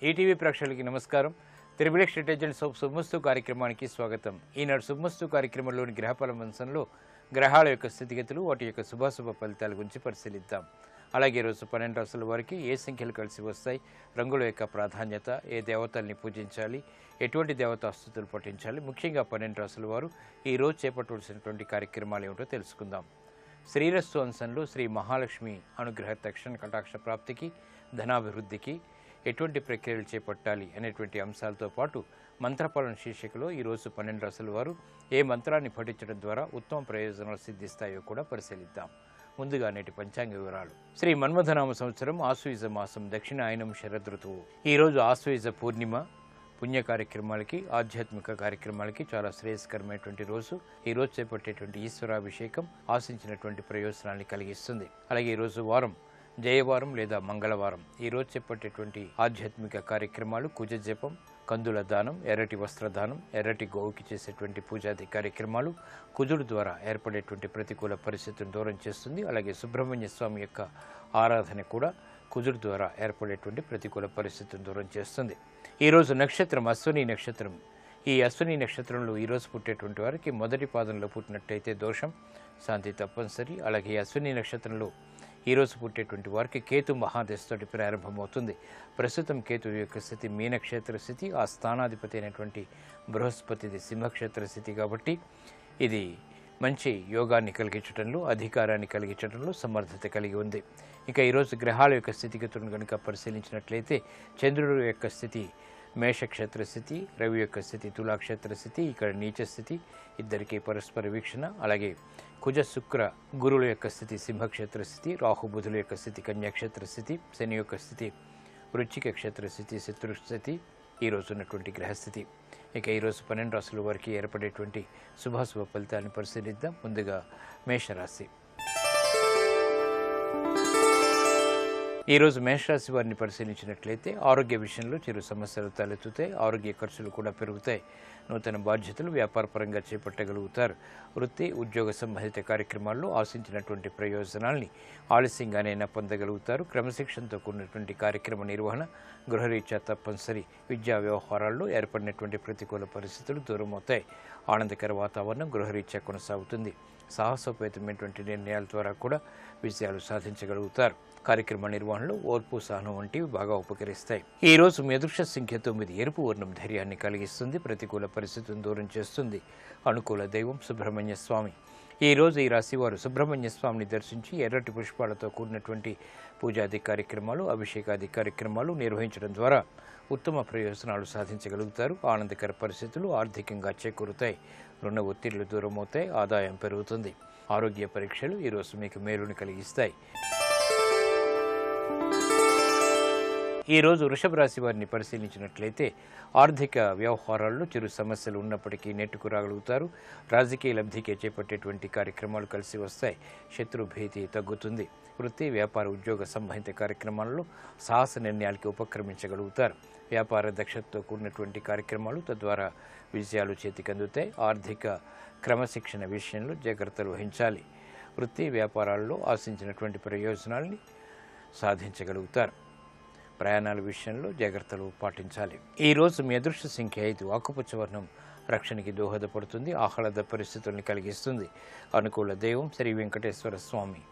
ETV ప్రేక్షకులకి నమస్కారం. Triple intelligence of శుభమస్తు కార్యక్రమానికి స్వాగతం. ఈనాడు శుభమస్తు కార్యక్రమంలోని గ్రహఫల వంశంలో గ్రహాల యొక్క స్థితిగతులు, వాటి యొక్క శుభాశుభ ఫలితాల గురించి పరిశీలిద్దాం. అలాగే ఈరోజు 12 రాసుల వారికి ఏ సంఖ్యలు కలిసి వస్తాయి, రంగుల యొక్క ప్రాధాన్యత, ఏ దేవతల్ని పూజించాలి, ఎటువంటి దేవతాస్తుతులు పఠించాలి, ముఖ్యంగా 12 రాసుల వారు ఈరోజు చేపట్టవలసినటువంటి కార్యక్రమాలు ఏమిటో తెలుసుకుందాం. శ్రీరస్తు అంశంలో శ్రీ మహాలక్ష్మి అనుగ్రహ తక్షణ కటాక్ష ప్రాప్తికి, ధనాభివృద్ధికి ఎటువంటి ప్రక్రియలు చేపట్టాలి అనేటువంటి అంశాలతో పాటు మంత్రపాలన శీర్షికలో ఈరోజు 12 రాసుల వారు ఏ మంత్రాన్ని పఠించడం ద్వారా ఉత్తమ ప్రయోజనాలు సిద్ధిస్తాయో కూడా పరిశీలిద్దాం. ముందుగా నేటి పంచాంగ వివరాలు. శ్రీ మన్మథనామ సంవత్సరం ఆశ్వయుజ మాసం దక్షిణాయనం శరదృతువు. ఈరోజు ఆశ్వయుజ పూర్ణిమ. పుణ్య కార్యక్రమాలకి, ఆధ్యాత్మిక కార్యక్రమాలకి చాలా శ్రేయస్కరమైనటువంటి రోజు. ఈరోజు చేపట్టేటువంటి ఈశ్వరాభిషేకం ఆశించినటువంటి ప్రయోజనాన్ని కలిగిస్తుంది. అలాగే ఈరోజు వారం జయవారం లేదా మంగళవారం. ఈరోజు చేపట్టేటువంటి ఆధ్యాత్మిక కార్యక్రమాలు కుజ జపం, కందుల దానం, ఎర్రటి వస్త్రదానం, ఎర్రటి గోవుకి చేసేటువంటి పూజాది కార్యక్రమాలు కుజుడు ద్వారా ఏర్పడేటువంటి ప్రతికూల పరిస్థితులను దూరం చేస్తుంది. అలాగే సుబ్రహ్మణ్య స్వామి యొక్క ఆరాధన కూడా కుజుడు ద్వారా ఏర్పడేటువంటి ప్రతికూల పరిస్థితులను దూరం చేస్తుంది. ఈరోజు నక్షత్రం అశ్విని నక్షత్రం. ఈ అశ్విని నక్షత్రంలో ఈరోజు పుట్టేటువంటి వారికి మొదటి పాదంలో పుట్టినట్టయితే దోషం, శాంతి తప్పనిసరి. అలాగే అశ్విని నక్షత్రంలో ఈరోజు పుట్టేటువంటి వారికి కేతు మహాదశతోటి ప్రారంభమవుతుంది. ప్రస్తుతం కేతు యొక్క స్థితి మీనక్షేత్ర స్థితి, ఆ స్థానాధిపతి అయినటువంటి బృహస్పతిది సింహక్షేత్ర స్థితి కాబట్టి ఇది మంచి యోగాన్ని కలిగించడంలో, అధికారాన్ని కలిగించడంలో సమర్థత కలిగి ఉంది. ఇక ఈరోజు గ్రహాల యొక్క స్థితిగతులను కనుక పరిశీలించినట్లయితే చంద్రుడు యొక్క స్థితి మేషక్షేత్ర స్థితి, రవి యొక్క స్థితి తులాక్షేత్ర స్థితి, ఇక్కడ నీచ స్థితి, ఇద్దరికి పరస్పర వీక్షణ. అలాగే కుజ శుక్ర గురువుల యొక్క స్థితి సింహక్షేత్ర స్థితి, రాహు బుధుల యొక్క స్థితి కన్యాక్షేత్ర స్థితి, శని యొక్క స్థితి వృశ్చిక క్షేత్ర స్థితి శత్రు స్థితి ఈరోజు ఉన్నటువంటి గ్రహస్థితి. ఇక ఈరోజు 12 రాసుల వారికి ఏర్పడేటువంటి శుభాశుభ ఫలితాన్ని పరిశీలిద్దాం. ముందుగా మేషరాశి. ఈరోజు మేషరాశి వారిని పరిశీలించినట్లయితే ఆరోగ్య విషయంలో చిరు సమస్యలు తలెత్తుతాయి. ఆరోగ్య ఖర్చులు కూడా పెరుగుతాయి. నూతన బాధ్యతలు వ్యాపారపరంగా చేపట్టగలుగుతారు. వృత్తి ఉద్యోగ సంబంధిత కార్యక్రమాల్లో ఆశించినటువంటి ప్రయోజనాల్ని ఆలస్యంగానైనా పొందగలుగుతారు. క్రమశిక్షణతో కూడినటువంటి కార్యక్రమ నిర్వహణ, గృహరీత్యా తప్పనిసరి. విద్యా వ్యవహారాల్లో ఏర్పడినటువంటి ప్రతికూల పరిస్థితులు దూరమవుతాయి. ఆనందకర వాతావరణం గృహరీత్యా కొనసాగుతుంది. సాహసోపేతమైనటువంటి నిర్ణయాల ద్వారా కూడా విజయాలు సాధించగలుగుతారు. కార్యక్రమ నిర్వహణలో ఓర్పు, సహనం వంటివి బాగా ఉపకరిస్తాయి. ఈ రోజు మీ అదృష్ట సంఖ్య 9. ఎరుపు వర్ణం ధైర్యాన్ని కలిగిస్తుంది, ప్రతికూల పరిస్థితులను దూరం చేస్తుంది. అనుకూల దైవం సుబ్రహ్మణ్య స్వామి. ఈ రోజు ఈ రాశివారు సుబ్రహ్మణ్య స్వామిని దర్శించి ఎర్రటి పుష్పాలతో కూడినటువంటి పూజాది కార్యక్రమాలు, అభిషేకాది కార్యక్రమాలు నిర్వహించడం ద్వారా ఉత్తమ ప్రయోజనాలు సాధించగలుగుతారు. ఆనందకర పరిస్థితులు ఆర్థికంగా చేకూరుతాయి. రుణ ఒత్తిళ్లు దూరమవుతాయి. ఆదాయం పెరుగుతుంది. ఆరోగ్య పరీక్షలు ఈరోజు మీకు మేలుని కలిగిస్తాయి. ఈరోజు వృషభ రాశి వారిని పరిశీలించినట్లయితే ఆర్థిక వ్యవహారాల్లో చిరు సమస్యలు ఉన్నప్పటికీ నెట్టుకు రాగలుగుతారు. రాజకీయ లబ్ధికే చేపట్టేటువంటి కార్యక్రమాలు కలిసి వస్తాయి. శత్రు భీతి తగ్గుతుంది. వృత్తి వ్యాపార ఉద్యోగ సంబంధిత కార్యక్రమాల్లో సాహస నిర్ణయాలకి ఉపక్రమించగలుగుతారు. వ్యాపార దక్షతతో కూడినటువంటి కార్యక్రమాలు తద్వారా విజయాలు చేతికి అందుతాయి. ఆర్థిక క్రమశిక్షణ విషయంలో జాగ్రత్తలు వహించాలి. వృత్తి వ్యాపారాల్లో ఆశించినటువంటి ప్రయోజనాల్ని సాధించగలుగుతారు. ప్రయాణాల విషయంలో జాగ్రత్తలు పాటించాలి. ఈ రోజు మీ అదృష్ట సంఖ్య 5. ఆకుపచ్చ వర్ణం రక్షణకి దోహదపడుతుంది. ఆహ్లాద పరిస్థితుల్ని కలిగిస్తుంది. అనుకూల దైవం శ్రీ వెంకటేశ్వర స్వామి.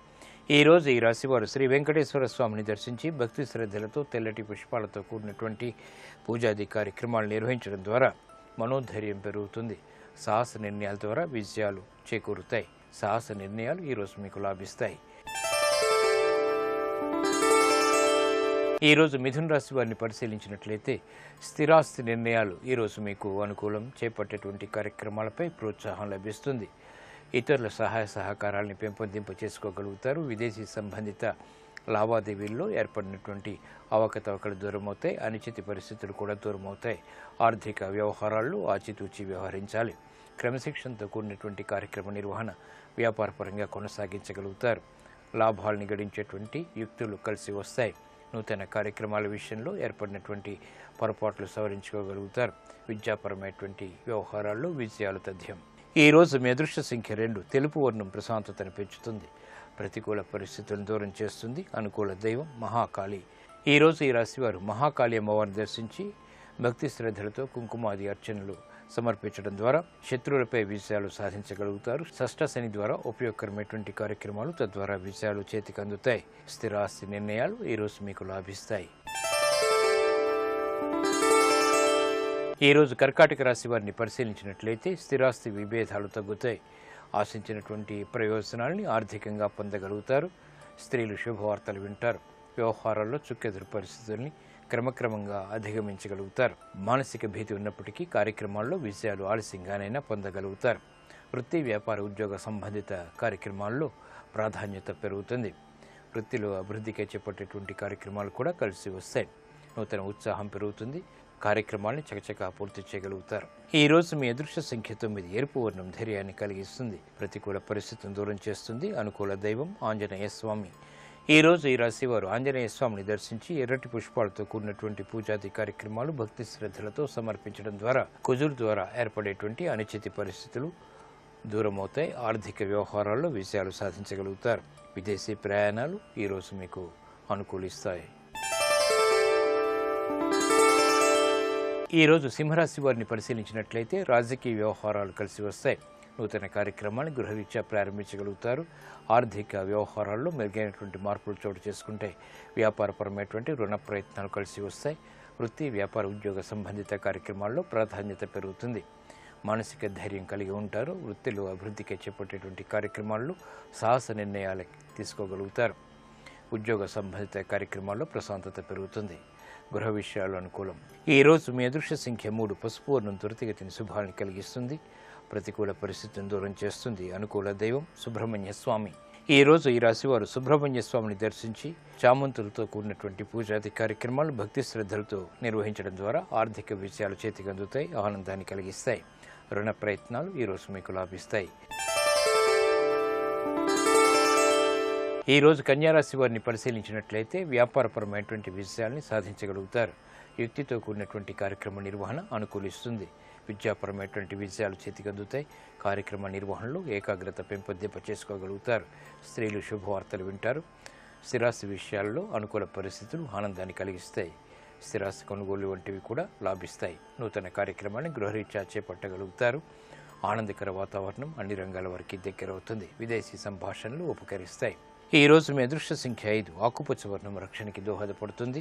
ఈ రోజు ఈ రాశివారు శ్రీ వెంకటేశ్వర స్వామిని దర్శించి భక్తి శ్రద్ధలతో తెల్లటి పుష్పాలతో కూడినటువంటి పూజాది కార్యక్రమాలు నిర్వహించడం ద్వారా మనోధైర్యం పెరుగుతుంది. సాహస నిర్ణయాల ద్వారా విజయాలు చేకూరుతాయి. సాహస నిర్ణయాలు ఈరోజు మీకు లాభిస్తాయి. ఈరోజు మిథున రాశి వారిని పరిశీలించినట్లయితే స్థిరాస్తి నిర్ణయాలు ఈరోజు మీకు అనుకూలం. చేపట్టేటువంటి కార్యక్రమాలపై ప్రోత్సాహం లభిస్తుంది. ఇతరుల సహాయ సహకారాలను పెంపొందింప చేసుకోగలుగుతారు. విదేశీ సంబంధిత లావాదేవీల్లో ఏర్పడినటువంటి అవకతవకలు దూరమవుతాయి. అనిశ్చిత పరిస్థితులు కూడా దూరమవుతాయి. ఆర్థిక వ్యవహారాల్లో ఆచితూచి వ్యవహరించాలి. క్రమశిక్షణతో కూడినటువంటి కార్యక్రమ నిర్వహణ వ్యాపారపరంగా కొనసాగించగలుగుతారు. లాభాలను గడించేటువంటి యుక్తులు కలిసి వస్తాయి. నూతన కార్యక్రమాల విషయంలో ఏర్పడినటువంటి పొరపాట్లు సవరించుకోగలుగుతారు. విద్యాపరమైనటువంటి వ్యవహారాల్లో విజయాలు తథ్యం. ఈ రోజు మీ అదృష్ట సంఖ్య 2. తెలుపు వర్ణం ప్రశాంతతను పెంచుతుంది. ప్రతికూల పరిస్థితులను దూరం చేస్తుంది. అనుకూల దైవం మహాకాళి. ఈరోజు ఈ రాశివారు మహాకాళి అమ్మవారిని దర్శించి భక్తి శ్రద్ధలతో కుంకుమాది అర్చనలు సమర్పించడం ద్వారా శత్రువులపై విజయాలు సాధించగలుగుతారు. షష్ఠ శని ద్వారా ఉపయోగకరమైనటువంటి కార్యక్రమాలు తద్వారా విజయాలు చేతికి అందుతాయి. స్థిరాస్తి నిర్ణయాలు ఈరోజు మీకు లాభిస్తాయి. ఈరోజు కర్కాటక రాశి వారిని పరిశీలించినట్లయితే స్థిరాస్తి విభేదాలు తగ్గుతాయి. ఆశించినటువంటి ప్రయోజనాల్ని ఆర్థికంగా పొందగలుగుతారు. స్త్రీలు శుభవార్తలు వింటారు. వ్యవహారాల్లో చుక్కెదురు పరిస్థితుల్ని క్రమక్రమంగా అధిగమించగలుగుతారు. మానసిక భీతి ఉన్నప్పటికీ కార్యక్రమాల్లో విజయాలు ఆలస్యంగానైనా పొందగలుగుతారు. వృత్తి వ్యాపార ఉద్యోగ సంబంధిత కార్యక్రమాల్లో ప్రాధాన్యత పెరుగుతుంది. వృత్తిలో అభివృద్ధికి చేపట్టేటువంటి కార్యక్రమాలు కూడా కలిసి వస్తాయి. నూతన ఉత్సాహం పెరుగుతుంది. కార్యక్రమాలను చకచకా పూర్తి చేయగలుగుతారు. ఈ రోజు మీ అదృష్ట సంఖ్య 9. ఎరుపు వర్ణం ధైర్యాన్ని కలిగిస్తుంది. ప్రతికూల పరిస్థితులను దూరం చేస్తుంది. అనుకూల దైవం ఆంజనేయ స్వామి. ఈ రోజు ఈ రాశి వారు ఆంజనేయ స్వామిని దర్శించి ఎర్రటి పుష్పాలతో కూడినటువంటి పూజాది కార్యక్రమాలు భక్తి శ్రద్ధలతో సమర్పించడం ద్వారా కుజుడు ద్వారా ఏర్పడేటువంటి అనిశ్చిత పరిస్థితులు దూరమవుతాయి. ఆర్థిక వ్యవహారాల్లో విజయాలు సాధించగలుగుతారు. విదేశీ ప్రయాణాలు ఈరోజు మీకు అనుకూలిస్తాయి. ఈరోజు సింహరాశి వారిని పరిశీలించినట్లయితే రాజకీయ వ్యవహారాలు కలిసి వస్తాయి. నూతన కార్యక్రమాన్ని గృహరీత్యా ప్రారంభించగలుగుతారు. ఆర్థిక వ్యవహారాల్లో మెరుగైనటువంటి మార్పులు చోటు చేసుకుంటే వ్యాపారపరమైనటువంటి రుణ ప్రయత్నాలు కలిసి వస్తాయి. వృత్తి వ్యాపార ఉద్యోగ సంబంధిత కార్యక్రమాల్లో ప్రాధాన్యత పెరుగుతుంది. మానసిక ధైర్యం కలిగి ఉంటారు. వృత్తిలో అభివృద్ధికి చేపట్టేటువంటి కార్యక్రమాల్లో సాహస నిర్ణయాలు తీసుకోగలుగుతారు. ఉద్యోగ సంబంధిత కార్యక్రమాల్లో ప్రశాంతత పెరుగుతుంది. గృహ విషయాలు అనుకూలం. ఈ రోజు మీ అదృష్ట సంఖ్య 3. పసుపు వర్ణం త్వరితగతిని శుభాన్ని కలిగిస్తుంది. ప్రతికూల పరిస్థితిని దూరం చేస్తుంది. అనుకూల దైవం సుబ్రహ్మణ్య స్వామి. ఈ రోజు ఈ రాశివారు సుబ్రహ్మణ్య స్వామిని దర్శించి చామంతులతో కూడినటువంటి పూజాది కార్యక్రమాలు భక్తి శ్రద్ధలతో నిర్వహించడం ద్వారా ఆర్థిక విజయాలు చేతికి అందుతాయి. ఆనందాన్ని కలిగిస్తాయి. రుణ ప్రయత్నాలు ఈరోజు మీకు లాభిస్తాయి. ఈ రోజు కన్యారాశి వారిని పరిశీలించినట్లయితే వ్యాపారపరమైనటువంటి విజయాల్ని సాధించగలుగుతారు. యుక్తితో కూడినటువంటి కార్యక్రమ నిర్వహణ అనుకూలిస్తుంది. విద్యాపరమైనటువంటి విజయాలు చేతికి అందుతాయి. కార్యక్రమ నిర్వహణలో ఏకాగ్రత పెంపొందింప చేసుకోగలుగుతారు. స్త్రీలు శుభవార్తలు వింటారు. స్థిరాస్తి విషయాల్లో అనుకూల పరిస్థితులు ఆనందాన్ని కలిగిస్తాయి. స్థిరాస్తి కొనుగోలు వంటివి కూడా లాభిస్తాయి. నూతన కార్యక్రమాన్ని గృహరీత్యా చేపట్టగలుగుతారు. ఆనందకర వాతావరణం అన్ని రంగాల వారికి దగ్గరవుతుంది. విదేశీ సంభాషణలు ఉపకరిస్తాయి. ఈ రోజు మీ అదృష్ట సంఖ్య 5. ఆకుపచ్చ వర్ణం రక్షణకి దోహదపడుతుంది.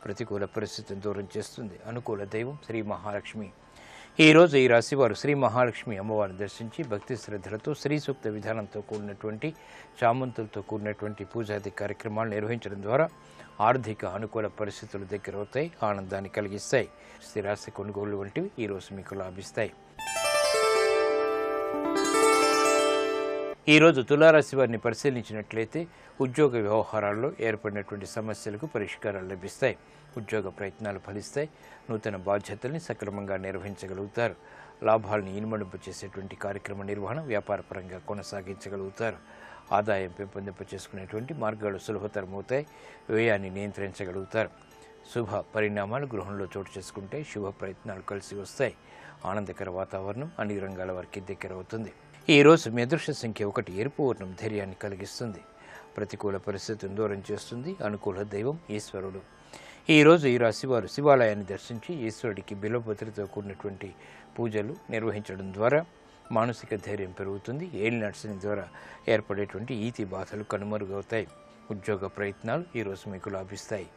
ప్రతికూల పరిస్థితిని దూరం చేస్తుంది. అనుకూల దైవం శ్రీ మహాలక్ష్మి. ఈ రోజు ఈ రాశివారు శ్రీ మహాలక్ష్మి అమ్మవారిని దర్శించి భక్తి శ్రద్ధలతో శ్రీ సూక్త విధానంతో కూడినటువంటి చామంతులతో కూడినటువంటి పూజాది కార్యక్రమాలు నిర్వహించడం ద్వారా ఆర్థిక అనుకూల పరిస్థితులు దగ్గరవుతాయి. ఆనందాన్ని కలిగిస్తాయి. స్థిరాస్తి కొనుగోలు వంటివి ఈరోజు మీకు లాభిస్తాయి. ఈరోజు తులారాశి వారిని పరిశీలించినట్లయితే ఉద్యోగ వ్యవహారాల్లో ఏర్పడినటువంటి సమస్యలకు పరిష్కారాలు లభిస్తాయి. ఉద్యోగ ప్రయత్నాలు ఫలిస్తాయి. నూతన బాధ్యతల్ని సక్రమంగా నిర్వహించగలుగుతారు. లాభాలను ఇనుమడింపు చేసేటువంటి కార్యక్రమ నిర్వహణ వ్యాపారపరంగా కొనసాగించగలుగుతారు. ఆదాయం పెంపొందింప చేసుకునేటువంటి మార్గాలు సులభతరమవుతాయి. వ్యయాన్ని నియంత్రించగలుగుతారు. శుభ పరిణామాలు గృహంలో చోటు చేసుకుంటే శుభ ప్రయత్నాలు కలిసి వస్తాయి. ఆనందకర వాతావరణం అన్ని రంగాల వారికి దగ్గరవుతుంది. ఈ రోజు మీ అదృష్ట సంఖ్య 1. ఎరుపు వర్ణం ధైర్యాన్ని కలిగిస్తుంది. ప్రతికూల పరిస్థితిని దూరం చేస్తుంది. అనుకూల దైవం ఈశ్వరుడు. ఈ రోజు ఈ రాశివారు శివాలయాన్ని దర్శించి ఈశ్వరుడికి బిల్వపత్రితో కూడినటువంటి పూజలు నిర్వహించడం ద్వారా మానసిక ధైర్యం పెరుగుతుంది. ఏలినాటి శని ద్వారా ఏర్పడేటువంటి ఈతి బాధలు కనుమరుగవుతాయి. ఉద్యోగ ప్రయత్నాలు ఈరోజు మీకు లాభిస్తాయి.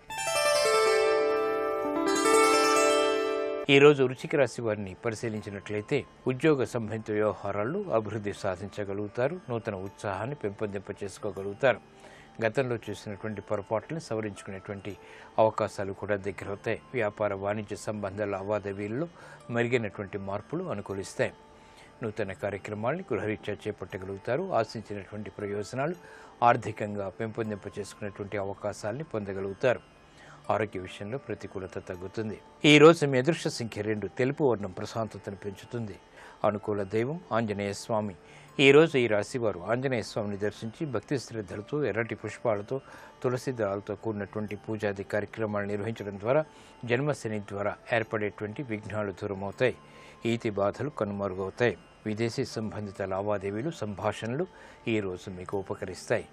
ఈ రోజు వృశ్చిక రాశి వారిని పరిశీలించినట్లయితే ఉద్యోగ సంబంధిత వ్యవహారాల్లో అభివృద్ధి సాధించగలుగుతారు. నూతన ఉత్సాహాన్ని పెంపొందింప చేసుకోగలుగుతారు. గతంలో చేసినటువంటి పొరపాట్లను సవరించుకునేటువంటి అవకాశాలు కూడా దగ్గరవుతాయి. వ్యాపార వాణిజ్య సంబంధాల లావాదేవీల్లో మెరుగైనటువంటి మార్పులు అనుకూలిస్తాయి. నూతన కార్యక్రమాల్ని గృహరీత్యా చేపట్టగలుగుతారు. ఆశించినటువంటి ప్రయోజనాలు ఆర్థికంగా పెంపొందింప చేసుకునేటువంటి అవకాశాలని పొందగలుగుతారు. ఆరోగ్య విషయంలో ప్రతికూలత తగ్గుతుంది. ఈ రోజు మీ అదృష్ట సంఖ్య 2. తెలుపు వర్ణం ప్రశాంతతను పెంచుతుంది. అనుకూల దైవం ఆంజనేయ స్వామి. ఈ రోజు ఈ రాశివారు ఆంజనేయ స్వామిని దర్శించి భక్తి శ్రద్ధలతో ఎర్రటి పుష్పాలతో తులసి దళాలతో కూడినటువంటి పూజాది కార్యక్రమాలు నిర్వహించడం ద్వారా జన్మశని ద్వారా ఏర్పడేటువంటి విఘ్నాలు దూరమవుతాయి. ఈతి బాధలు కనుమరుగవుతాయి. విదేశీ సంబంధిత లావాదేవీలు సంభాషణలు ఈ రోజు మీకు ఉపకరిస్తాయి.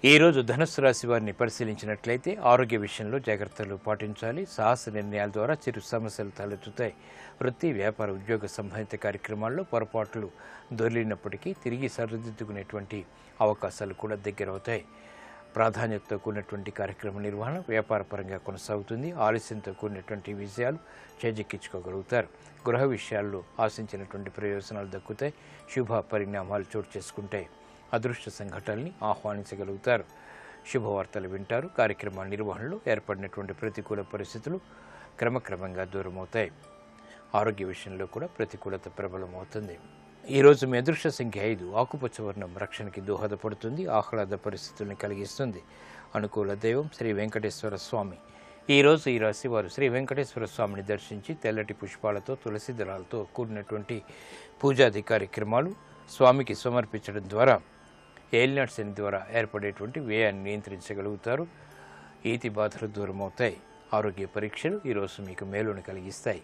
ఈ రోజు ధనుస్సు రాశి వారిని పరిశీలించినట్లయితే ఆరోగ్య విషయంలో జాగ్రత్తలు పాటించాలి. సాహస నిర్ణయాల ద్వారా చిరు సమస్యలు తలెత్తుతాయి. వృత్తి, వ్యాపార, ఉద్యోగ సంబంధిత కార్యక్రమాల్లో పొరపాట్లు దొర్లినప్పటికీ తిరిగి సరిదిద్దుకునేటువంటి అవకాశాలు కూడా దగ్గరవుతాయి. ప్రాధాన్యతతో కూడినటువంటి కార్యక్రమ నిర్వహణ వ్యాపారపరంగా కొనసాగుతుంది. ఆలస్యంతో కూడినటువంటి విజయాలు చేజిక్కించుకోగలుగుతారు. గృహ విషయాల్లో ఆశించినటువంటి ప్రయోజనాలు దక్కుతాయి. శుభ పరిణామాలు చోటు చేసుకుంటాయి. అదృష్ట సంఘటనల్ని ఆహ్వానించగలుగుతారు. శుభవార్తలు వింటారు. కార్యక్రమాల నిర్వహణలో ఏర్పడినటువంటి ప్రతికూల పరిస్థితులు క్రమక్రమంగా దూరమవుతాయి. ఆరోగ్య విషయంలో కూడా ప్రతికూలత ప్రబలమవుతుంది. ఈరోజు మీ అదృష్ట సంఖ్య 5. ఆకుపచ్చ వర్ణం రక్షణకి దోహదపడుతుంది. ఆహ్లాద పరిస్థితుల్ని కలిగిస్తుంది. అనుకూల దైవం శ్రీ వెంకటేశ్వర స్వామి. ఈరోజు ఈ రాశి వారు శ్రీ వెంకటేశ్వర స్వామిని దర్శించి తెల్లటి పుష్పాలతో, తులసి దళాలతో కూడినటువంటి పూజాది కార్యక్రమాలు స్వామికి సమర్పించడం ద్వారా ఏలినాటి శని ద్వారా ఏర్పడేటువంటి వ్యయాన్ని నియంత్రించగలుగుతారు. ఈతి బాధలు దూరమవుతాయి. ఆరోగ్య పరీక్షలు ఈరోజు మీకు మేలును కలిగిస్తాయి.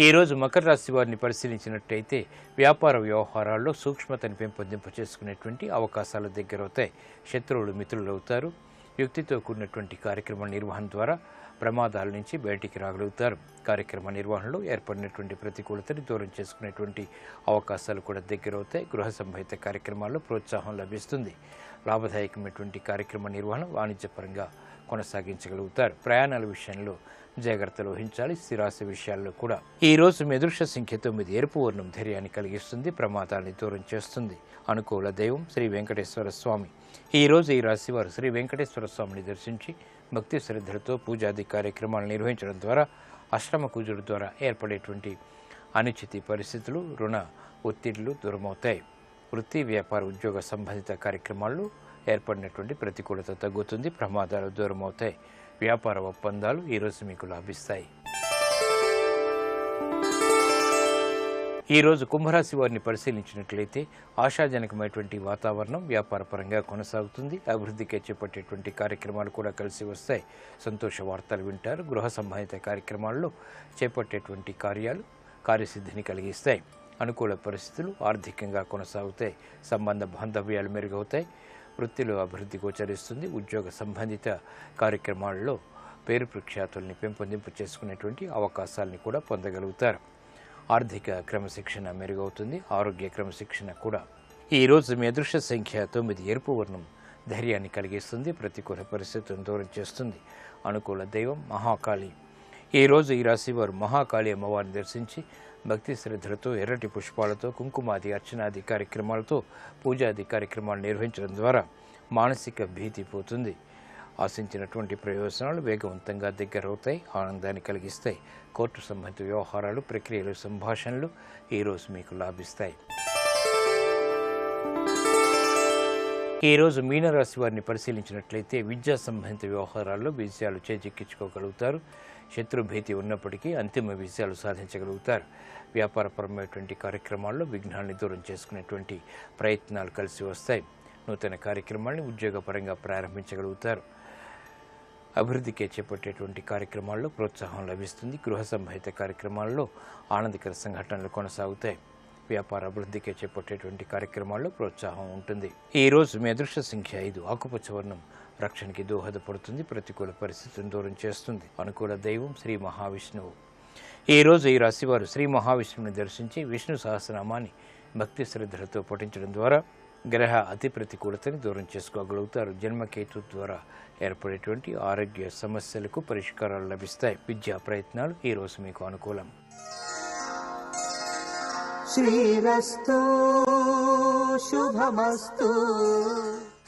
ఈరోజు మకర రాశి వారిని పరిశీలించినట్టయితే వ్యాపార వ్యవహారాల్లో సూక్ష్మతను పెంపొందింప చేసుకునేటువంటి అవకాశాలు దగ్గరవుతాయి. శత్రువులు మిత్రులు అవుతారు. యుక్తితో కూడినటువంటి కార్యక్రమ నిర్వహణ ద్వారా ప్రమాదాల నుంచి బయటికి రాగలుగుతారు. కార్యక్రమ నిర్వహణలో ఏర్పడినటువంటి ప్రతికూలతని దూరం చేసుకునేటువంటి అవకాశాలు కూడా దగ్గరవుతాయి. గృహ సంబంధిత కార్యక్రమాల్లో ప్రోత్సాహం లభిస్తుంది. లాభదాయకమైనటువంటి కార్యక్రమ నిర్వహణ వాణిజ్యపరంగా కొనసాగించగలుగుతారు. ప్రయాణాల విషయంలో జాగ్రత్తలు వహించాలి. స్థిరాస్తి విషయాల్లో కూడా ఈ రోజు మీ అదృష్ట సంఖ్య 9. ఎరుపు వర్ణం ధైర్యాన్ని కలిగిస్తుంది. ప్రమాదాన్ని దూరం చేస్తుంది. అనుకూల దైవం శ్రీ వెంకటేశ్వర స్వామి. ఈ రోజు ఈ రాశి వారు శ్రీ వెంకటేశ్వర స్వామిని దర్శించి భక్తి శ్రద్ధలతో పూజాది కార్యక్రమాలు నిర్వహించడం ద్వారా అష్టమ కుజుడు ద్వారా ఏర్పడేటువంటి అనుచిత పరిస్థితులు, రుణ ఒత్తిళ్లు దూరమవుతాయి. వృత్తి, వ్యాపార, ఉద్యోగ సంబంధిత కార్యక్రమాల్లో ఏర్పడినటువంటి ప్రతికూలత తగ్గుతుంది. ప్రమాదాలు దూరమవుతాయి. వ్యాపార ఒప్పందాలు ఈరోజు మీకు లాభిస్తాయి. ఈరోజు కుంభరాశి వారిని పరిశీలించినట్లయితే ఆశాజనకమైనటువంటి వాతావరణం వ్యాపారపరంగా కొనసాగుతుంది. అభివృద్ధికి చేపట్టేటువంటి కార్యక్రమాలు కూడా కలిసి వస్తాయి. సంతోష వార్తలు వింటారు. గృహ సంబంధిత కార్యక్రమాల్లో చేపట్టేటువంటి కార్యాలు కార్యసిద్ధిని కలిగిస్తాయి. అనుకూల పరిస్థితులు ఆర్థికంగా కొనసాగుతాయి. సంబంధ బాంధవ్యాలు మెరుగవుతాయి. వృత్తిలో అభివృద్ధి గోచరిస్తుంది. ఉద్యోగ సంబంధిత కార్యక్రమాల్లో పేరు ప్రఖ్యాతుల్ని పెంపొందింపు చేసుకునేటువంటి అవకాశాలని కూడా పొందగలుగుతారు. ఆర్థిక క్రమశిక్షణ మెరుగవుతుంది. ఆరోగ్య క్రమశిక్షణ కూడా. ఈరోజు మీ అదృష్ట సంఖ్య 9. ఎరుపు వర్ణం ధైర్యాన్ని కలిగిస్తుంది. ప్రతికూల పరిస్థితులను దూరం చేస్తుంది. అనుకూల దైవం మహాకాళి. ఈరోజు ఈ రాశి వారు మహాకాళి అమ్మవారిని దర్శించి భక్తి శ్రద్ధలతో, ఎర్రటి పుష్పాలతో, కుంకుమాది అర్చనాది కార్యక్రమాలతో పూజాది కార్యక్రమాలు నిర్వహించడం ద్వారా మానసిక భీతి పోతుంది. ఆశించినటువంటి ప్రయోజనాలు వేగవంతంగా దగ్గరవుతాయి. ఆనందాన్ని కలిగిస్తాయి. కోర్టు సంబంధిత వ్యవహారాలు, ప్రక్రియలు, సంభాషణలు ఈరోజు మీకు లాభిస్తాయి. ఈరోజు మీనరాశి వారిని పరిశీలించినట్లయితే విద్యా సంబంధిత వ్యవహారాల్లో విజయాలు చేజిక్కించుకోగలుగుతారు. శత్రుభీతి ఉన్నప్పటికీ అంతిమ విజయాలు సాధించగలుగుతారు. వ్యాపారపరమైనటువంటి కార్యక్రమాల్లో విఘ్నాన్ని దూరం చేసుకునేటువంటి ప్రయత్నాలు కలిసి వస్తాయి. నూతన కార్యక్రమాలను ఉద్యోగపరంగా ప్రారంభించగలుగుతారు. అభివృద్ధికి చేపట్టేటువంటి కార్యక్రమాల్లో ప్రోత్సాహం లభిస్తుంది. గృహ సంబంధిత కార్యక్రమాల్లో ఆనందకర సంఘటనలు కొనసాగుతాయి. వ్యాపార అభివృద్ధికి చేపట్టేటువంటి కార్యక్రమాల్లో ప్రోత్సాహం ఉంటుంది. ఈ రోజు మీ అదృష్ట సంఖ్య 5. ఆకుపచ్చ వర్ణం రక్షణకి దోహదపడుతుంది. ప్రతికూల పరిస్థితులను దూరం చేస్తుంది. అనుకూల దైవం శ్రీ మహావిష్ణువు. ఈ రోజు ఈ రాశివారు శ్రీ మహావిష్ణువుని దర్శించి విష్ణు సహస్రనామాన్ని భక్తి శ్రద్ధలతో పఠించడం ద్వారా గ్రహ అతి ప్రతికూలతని దూరం చేసుకోగలుగుతారు. జన్మకేతు ద్వారా ఏర్పడేటువంటి ఆరోగ్య సమస్యలకు పరిష్కారాలు లభిస్తాయి. విద్యా ప్రయత్నాలు ఈరోజు మీకు అనుకూలం. శ్రీరస్తు శుభమస్తు.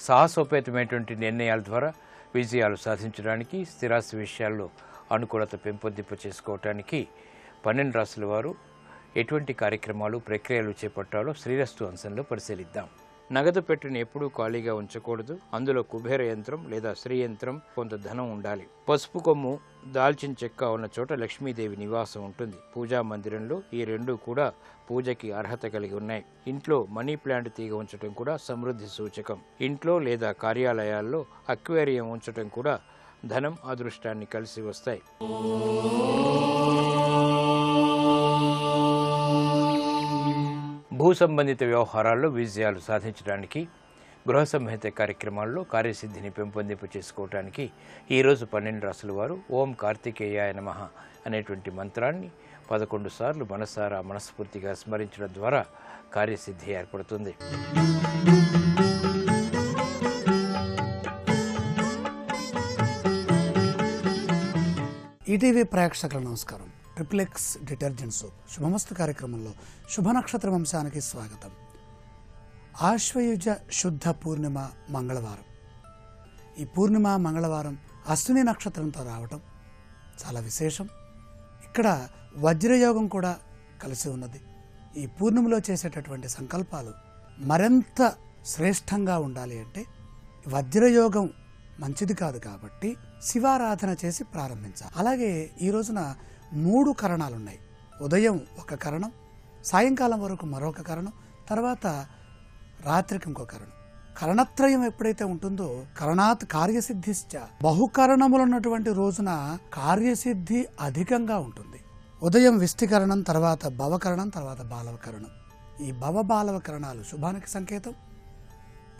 సాహసోపేతమైనటువంటి నిర్ణయాల ద్వారా విజయాలు సాధించడానికి, స్థిరాస్తి విషయాల్లో అనుకూలత పెంపొందింప చేసుకోవటానికి 12 రాశుల వారు ఎటువంటి కార్యక్రమాలు, ప్రక్రియలు చేపట్టాలో శ్రీరస్తు అంశంలో పరిశీలిద్దాం. నగదు పెట్టెను ఎప్పుడూ ఖాళీగా ఉంచకూడదు. అందులో కుబేర యంత్రం లేదా శ్రీ యంత్రం, కొంత ధనం ఉండాలి. పసుపు కొమ్ము, దాల్చిన చెక్క ఉన్న చోట లక్ష్మీదేవి నివాసం ఉంటుంది. పూజా మందిరంలో ఈ రెండు కూడా పూజకి అర్హత కలిగి ఉన్నాయి. ఇంట్లో మనీ ప్లాంట్ తీగ ఉంచడం కూడా సమృద్ధి సూచకం. ఇంట్లో లేదా కార్యాలయాల్లో అక్వేరియం ఉంచడం కూడా ధనం, అదృష్టాన్ని కలిసి వస్తాయి. భూ సంబంధిత వ్యవహారాల్లో విజయాలు సాధించడానికి, గృహ సంహిత కార్యక్రమాల్లో కార్యసిద్ధిని పెంపొందింపు చేసుకోవడానికి ఈరోజు 12 రాసుల వారు ఓం కార్తికేయాయ నమః అనేటువంటి మంత్రాన్ని 11 సార్లు మనసారా మనస్ఫూర్తిగా స్మరించడం ద్వారా కార్యసిద్ధి ఏర్పడుతుంది. ఈటీవీ ప్రేక్షకుల నమస్కారం. ట్రిప్లెక్స్ డిటర్జెంట్ సోప్ శుభమస్తు కార్యక్రమంలో శుభ నక్షత్ర వంశానికి స్వాగతం. ఆశ్వయుజ శుద్ధ పూర్ణిమ మంగళవారం. ఈ పూర్ణిమ మంగళవారం అశ్విని నక్షత్రంతో రావటం చాలా విశేషం. ఇక్కడ వజ్రయోగం కూడా కలిసి ఉన్నది. ఈ పూర్ణిమలో చేసేటటువంటి సంకల్పాలు మరింత శ్రేష్టంగా ఉండాలి అంటే వజ్రయోగం మంచిది కాదు కాబట్టి శివారాధన చేసి ప్రారంభించాలి. అలాగే ఈ రోజున 3 కరణాలు ఉన్నాయి. ఉదయం ఒక కరణం, సాయంకాలం వరకు మరొక కరణం, తర్వాత రాత్రికి ఇంకో కరణం. కరణత్రయం ఎప్పుడైతే ఉంటుందో కరణాత్ కార్యసిద్ధిశ్చ, బహుకరణములు ఉన్నటువంటి రోజున కార్యసిద్ధి అధికంగా ఉంటుంది. ఉదయం విష్టికరణం, తర్వాత భవకరణం, తర్వాత బాలవకరణం. ఈ బాలవకరణాలు శుభానికి సంకేతం,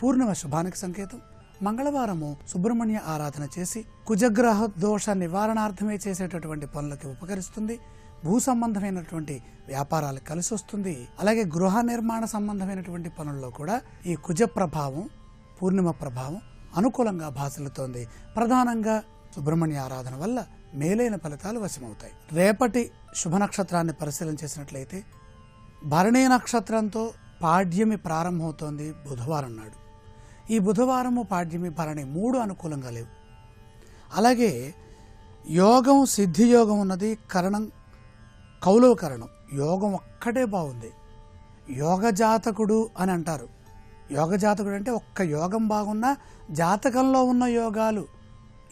పూర్ణిమ శుభానికి సంకేతం. మంగళవారము సుబ్రహ్మణ్య ఆరాధన చేసి కుజగ్రహ దోష నివారణార్థమే చేసేటటువంటి పనులకి ఉపకరిస్తుంది. భూ సంబంధమైనటువంటి వ్యాపారాలకు కలిసి వస్తుంది. అలాగే గృహ నిర్మాణ సంబంధమైనటువంటి పనుల్లో కూడా ఈ కుజ ప్రభావం, పూర్ణిమ ప్రభావం అనుకూలంగా భాసిల్లుతోంది. ప్రధానంగా సుబ్రహ్మణ్య ఆరాధన వల్ల మేలైన ఫలితాలు వశమవుతాయి. రేపటి శుభ నక్షత్రాన్ని పరిశీలన చేసినట్లయితే భరణీ నక్షత్రంతో పాడ్యమి ప్రారంభమవుతోంది బుధవారం నాడు. ఈ బుధవారము, పాడ్యమి, భరణి 3 అనుకూలంగా లేవు. అలాగే యోగం, సిద్ధి యోగం ఉన్నది. కరణం కౌలవ కరణం. యోగం ఒక్కటే బాగుంది. యోగ జాతకుడు అని అంటారు. యోగ జాతకుడు అంటే ఒక్క యోగం బాగున్నా జాతకంలో ఉన్న యోగాలు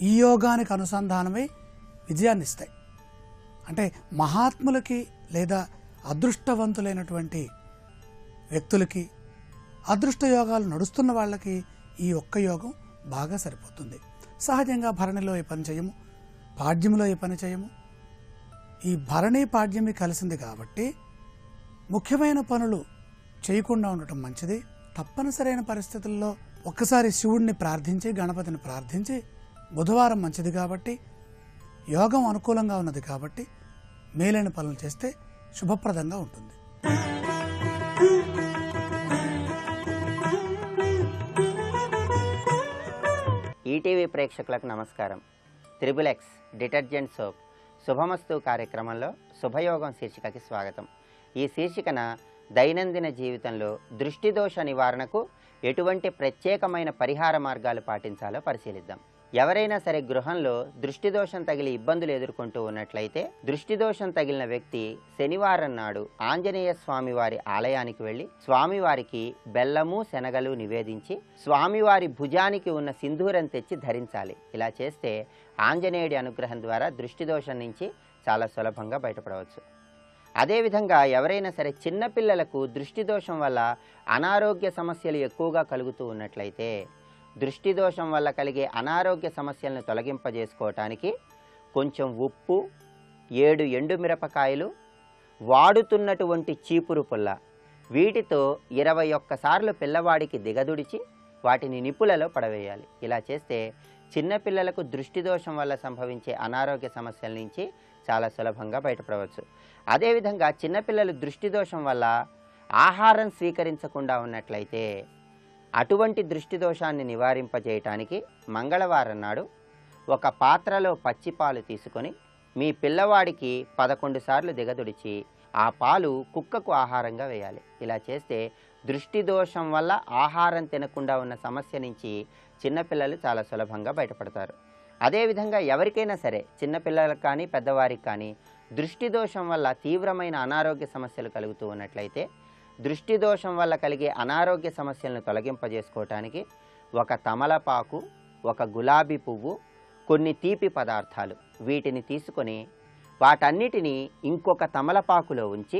ఈ యోగానికి అనుసంధానమై విజయాన్ని ఇస్తాయి. అంటే మహాత్ములకి లేదా అదృష్టవంతులైనటువంటి వ్యక్తులకి, అదృష్ట యోగాలు నడుస్తున్న వాళ్ళకి ఈ ఒక్క యోగం బాగా సరిపోతుంది. సహజంగా భరణిలో ఈ పని చేయము, పాడ్యమిలో ఈ పని చేయము. ఈ భరణి పాడ్యమి కలిసింది కాబట్టి ముఖ్యమైన పనులు చేయకుండా ఉండటం మంచిది. తప్పనిసరైన పరిస్థితుల్లో ఒక్కసారి శివుడిని ప్రార్థించి, గణపతిని ప్రార్థించి, బుధవారం మంచిది కాబట్టి, యోగం అనుకూలంగా ఉన్నది కాబట్టి మేలైన పనులు చేస్తే శుభప్రదంగా ఉంటుంది. ఈటీవీ ప్రేక్షకులకు నమస్కారం. త్రిబులెక్స్ డిటర్జెంట్ సోప్ శుభమస్తు కార్యక్రమంలో శుభయోగం శీర్షికకి స్వాగతం. ఈ శీర్షికన దైనందిన జీవితంలో దృష్టి దోష నివారణకు ఎటువంటి ప్రత్యేకమైన పరిహార మార్గాలు పాటించాలో పరిశీలిద్దాం. ఎవరైనా సరే గృహంలో దృష్టి దోషం తగిలి ఇబ్బందులు ఎదుర్కొంటూ ఉన్నట్లయితే, దృష్టి దోషం తగిలిన వ్యక్తి శనివారం నాడు ఆంజనేయ స్వామి వారి ఆలయానికి వెళ్ళి స్వామివారికి బెల్లము, శనగలు నివేదించి స్వామివారి భుజానికి ఉన్న సింధూరం తెచ్చి ధరించాలి. ఇలా చేస్తే ఆంజనేయుడి అనుగ్రహం ద్వారా దృష్టి దోషం నుంచి చాలా సులభంగా బయటపడవచ్చు. అదేవిధంగా ఎవరైనా సరే చిన్నపిల్లలకు దృష్టి దోషం వల్ల అనారోగ్య సమస్యలు ఎక్కువగా కలుగుతూ ఉన్నట్లయితే, దృష్టి దోషం వల్ల కలిగే అనారోగ్య సమస్యలను తొలగింపజేసుకోవటానికి కొంచెం ఉప్పు, 7 ఎండుమిరపకాయలు, వాడుతున్నటువంటి చీపురు పుల్ల, వీటితో 21 సార్లు పిల్లవాడికి దిగదుడిచి వాటిని నిప్పులలో పడవేయాలి. ఇలా చేస్తే చిన్నపిల్లలకు దృష్టి దోషం వల్ల సంభవించే అనారోగ్య సమస్యల నుంచి చాలా సులభంగా బయటపడవచ్చు. అదేవిధంగా చిన్నపిల్లలు దృష్టి దోషం వల్ల ఆహారం స్వీకరించకుండా ఉన్నట్లయితే అటువంటి దృష్టి దోషాన్ని నివారింపజేయటానికి మంగళవారం నాడు ఒక పాత్రలో పచ్చిపాలు తీసుకొని మీ పిల్లవాడికి 11 సార్లు దిగదుడిచి ఆ పాలు కుక్కకు ఆహారంగా వేయాలి. ఇలా చేస్తే దృష్టి దోషం వల్ల ఆహారం తినకుండా ఉన్న సమస్య నుంచి చిన్నపిల్లలు చాలా సులభంగా బయటపడతారు. అదేవిధంగా ఎవరికైనా సరే, చిన్నపిల్లలకు కానీ పెద్దవారికి కానీ దృష్టి దోషం వల్ల తీవ్రమైన అనారోగ్య సమస్యలు కలుగుతూ ఉన్నట్లయితే, దృష్టి దోషం వల్ల కలిగే అనారోగ్య సమస్యలను తొలగింపజేసుకోవటానికి ఒక తమలపాకు, ఒక గులాబీ పువ్వు, కొన్ని తీపి పదార్థాలు, వీటిని తీసుకొని వాటన్నిటినీ ఇంకొక తమలపాకులో ఉంచి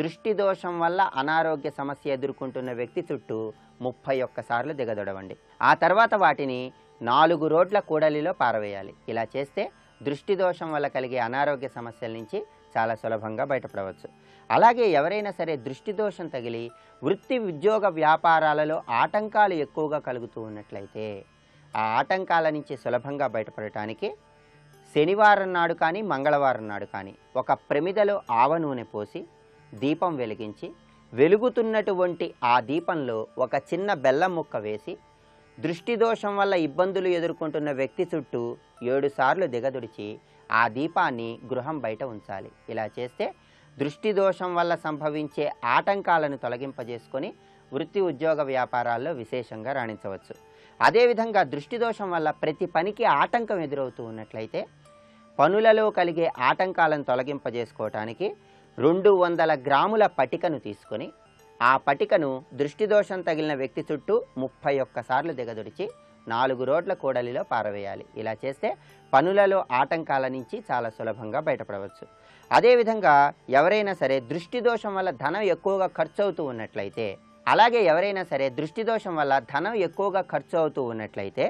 దృష్టి దోషం వల్ల అనారోగ్య సమస్య ఎదుర్కొంటున్న వ్యక్తి చుట్టూ 31 సార్లు దిగదొడవండి. ఆ తర్వాత వాటిని 4 రోడ్ల కూడలిలో పారవేయాలి. ఇలా చేస్తే దృష్టి దోషం వల్ల కలిగే అనారోగ్య సమస్యల నుంచి చాలా సులభంగా బయటపడవచ్చు. అలాగే ఎవరైనా సరే దృష్టి దోషం తగిలి వృత్తి ఉద్యోగ వ్యాపారాలలో ఆటంకాలు ఎక్కువగా కలుగుతూ ఉన్నట్లయితే ఆ ఆటంకాల నుంచి సులభంగా బయటపడటానికి శనివారం నాడు కానీ మంగళవారం నాడు కానీ ఒక ప్రమిదలో ఆవ నూనె పోసి దీపం వెలిగించి వెలుగుతున్నటువంటి ఆ దీపంలో ఒక చిన్న బెల్లం ముక్క వేసి దృష్టి దోషం వల్ల ఇబ్బందులు ఎదుర్కొంటున్న వ్యక్తి చుట్టూ 7 సార్లు దిగదుడిచి ఆ దీపాన్ని గృహం బయట ఉంచాలి. ఇలా చేస్తే దృష్టి దోషం వల్ల సంభవించే ఆటంకాలను తొలగింపజేసుకొని వృత్తి ఉద్యోగ వ్యాపారాల్లో విశేషంగా రాణించవచ్చు. అదేవిధంగా దృష్టి దోషం వల్ల ప్రతి పనికి ఆటంకం ఎదురవుతూ ఉన్నట్లయితే పనులలో కలిగే ఆటంకాలను తొలగింపజేసుకోవటానికి 200 గ్రాముల పటికను తీసుకొని ఆ పటికను దృష్టి దోషం తగిలిన వ్యక్తి చుట్టూ 31 సార్లు దిగదుడిచి 4 రోడ్ల కూడలిలో పారవేయాలి. ఇలా చేస్తే పనులలో ఆటంకాల నుంచి చాలా సులభంగా బయటపడవచ్చు. అదేవిధంగా ఎవరైనా సరే దృష్టి దోషం వల్ల ధనం ఎక్కువగా ఖర్చు అవుతూ ఉన్నట్లయితే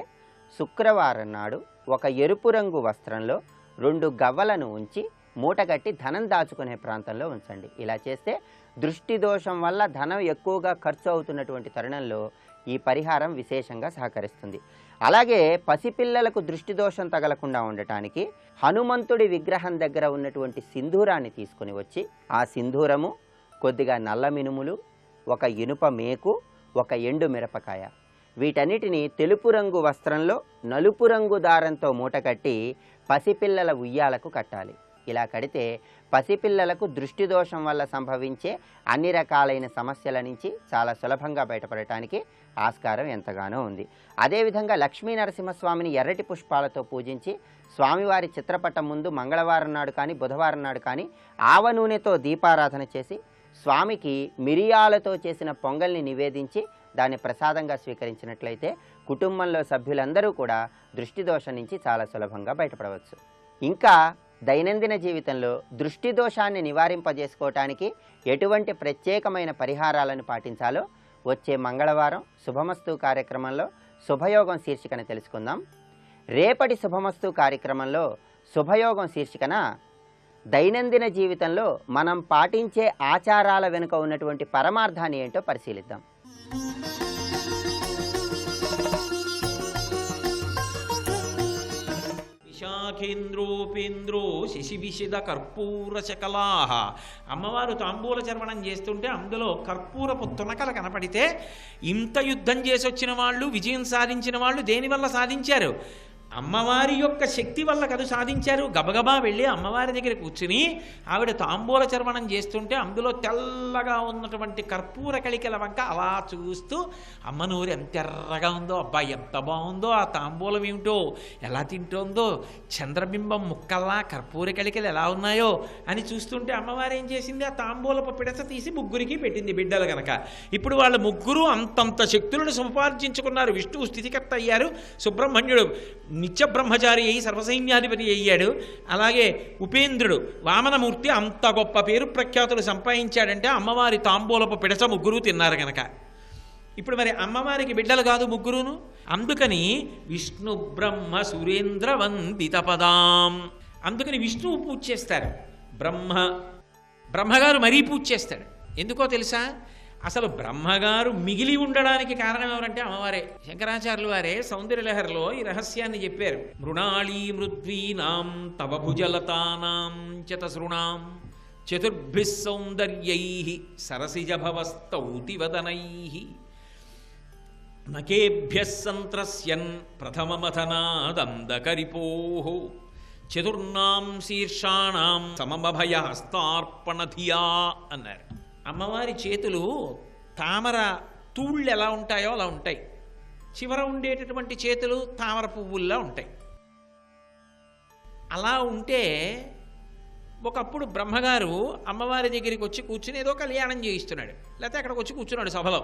శుక్రవారం నాడు ఒక ఎరుపు రంగు వస్త్రంలో 2 గవ్వలను ఉంచి మూటగట్టి ధనం దాచుకునే ప్రాంతంలో ఉంచండి. ఇలా చేస్తే దృష్టి దోషం వల్ల ధనం ఎక్కువగా ఖర్చు అవుతున్నటువంటి తరుణంలో ఈ పరిహారం విశేషంగా సహకరిస్తుంది. అలాగే పసిపిల్లలకు దృష్టి దోషం తగలకుండా ఉండటానికి హనుమంతుడి విగ్రహం దగ్గర ఉన్నటువంటి సింధూరాన్ని తీసుకుని వచ్చి ఆ సింధూరము, కొద్దిగా నల్ల మినుములు, ఒక ఇనుప మేకు, ఒక ఎండు మిరపకాయ వీటన్నిటిని తెలుపు రంగు వస్త్రంలో నలుపు రంగు దారంతో మూటకట్టి పసిపిల్లల ఉయ్యాలకు కట్టాలి. ఇలా కడితే పసిపిల్లలకు దృష్టి దోషం వల్ల సంభవించే అన్ని రకాలైన సమస్యల నుంచి చాలా సులభంగా బయటపడటానికి ఆస్కారం ఎంతగానో ఉంది. అదేవిధంగా లక్ష్మీ నరసింహస్వామిని ఎర్రటి పుష్పాలతో పూజించి స్వామివారి చిత్రపటం ముందు మంగళవారం నాడు కానీ బుధవారం నాడు కానీ ఆవ నూనెతో దీపారాధన చేసి స్వామికి మిరియాలతో చేసిన పొంగల్ని నివేదించి దాన్ని ప్రసాదంగా స్వీకరించినట్లయితే కుటుంబంలో సభ్యులందరూ కూడా దృష్టి దోషం నుంచి చాలా సులభంగా బయటపడవచ్చు. ఇంకా దైనందిన జీవితంలో దృష్టి దోషాన్ని నివారింపజేసుకోవటానికి ఎటువంటి ప్రత్యేకమైన పరిహారాలను పాటించాలో వచ్చే మంగళవారం శుభమస్తు కార్యక్రమంలో శుభయోగం శీర్షికన తెలుసుకుందాం. రేపటి శుభమస్తు కార్యక్రమంలో శుభయోగం శీర్షికన దైనందిన జీవితంలో మనం పాటించే ఆచారాల వెనుక ఉన్నటువంటి పరమార్థాన్ని ఏంటో పరిశీలిద్దాం. శాఖేంద్రోపేంద్రో శశివిషిద కర్పూర శకలాహ. అమ్మవారు తాంబూల చర్వణం చేస్తుంటే అందులో కర్పూరపు తునకలు కనపడితే ఇంత యుద్ధం చేసి వచ్చిన వాళ్ళు, విజయం సాధించిన వాళ్ళు దేనివల్ల సాధించారు? అమ్మవారి యొక్క శక్తి వల్ల కదా సాధించారు. గబగబా వెళ్ళి అమ్మవారి దగ్గర కూర్చుని ఆవిడ తాంబూల చర్వణం చేస్తుంటే అందులో తెల్లగా ఉన్నటువంటి కర్పూర కళికల వంక అలా చూస్తూ అమ్మ నూరు ఎంత ఎర్రగా ఉందో, అబ్బా ఎంత బాగుందో, ఆ తాంబూలం ఏమిటో ఎలా తింటోందో, చంద్రబింబం ముక్కల్లా కర్పూర కళికలు ఎలా ఉన్నాయో అని చూస్తుంటే అమ్మవారు ఏం చేసింది? ఆ తాంబూలపు పిడస తీసి ముగ్గురికి పెట్టింది బిడ్డలు గనక. ఇప్పుడు వాళ్ళ ముగ్గురు అంతంత శక్తులను సంపాదించుకున్నారు. విష్ణువు స్థితికర్త అయ్యారు, సుబ్రహ్మణ్యుడు నిత్య బ్రహ్మచారి అయి సర్వసైన్యాధిపతి అయ్యాడు. అలాగే ఉపేంద్రుడు వామనమూర్తి అంత గొప్ప పేరు ప్రఖ్యాతులు సంపాదించాడంటే అమ్మవారి తాంబూలపు పిడస ముగ్గురు తిన్నారు గనక. ఇప్పుడు మరి అమ్మవారికి బిడ్డలు కాదు ముగ్గురును. అందుకని విష్ణు బ్రహ్మ సురేంద్ర వందిత పదాం, అందుకని విష్ణువు పూజ చేస్తారు. బ్రహ్మగారు మరీ పూజ చేస్తాడు. ఎందుకో తెలుసా? అసలు బ్రహ్మగారు మిగిలి ఉండడానికి కారణం ఎవరంటే అమ్మవారే. శంకరాచార్యులు వారే సౌందర్యలహరిలో ఈ రహస్యాన్ని చెప్పారు. మృణాళీ మృద్వీనాం తవ భుజలతానాం చతసృణాం చతుర్భిః సౌందర్యైః సరసిజభవస్తౌతివదనైః నకేభ్యః సంత్రస్యన్ ప్రథమమథనాదందకరిపోః చతుర్నాం శీర్షాణాం సమమభయహస్తార్పణధియా అన్నారు. అమ్మవారి చేతులు తామర తూళ్ళు ఎలా ఉంటాయో అలా ఉంటాయి. చివర ఉండేటటువంటి చేతులు తామర పువ్వుల్లా ఉంటాయి. అలా ఉంటే ఒకప్పుడు బ్రహ్మగారు అమ్మవారి దగ్గరికి వచ్చి కూర్చుని ఏదో కళ్యాణం చేయిస్తున్నాడు, లేకపోతే అక్కడికి వచ్చి కూర్చున్నాడు సభలో.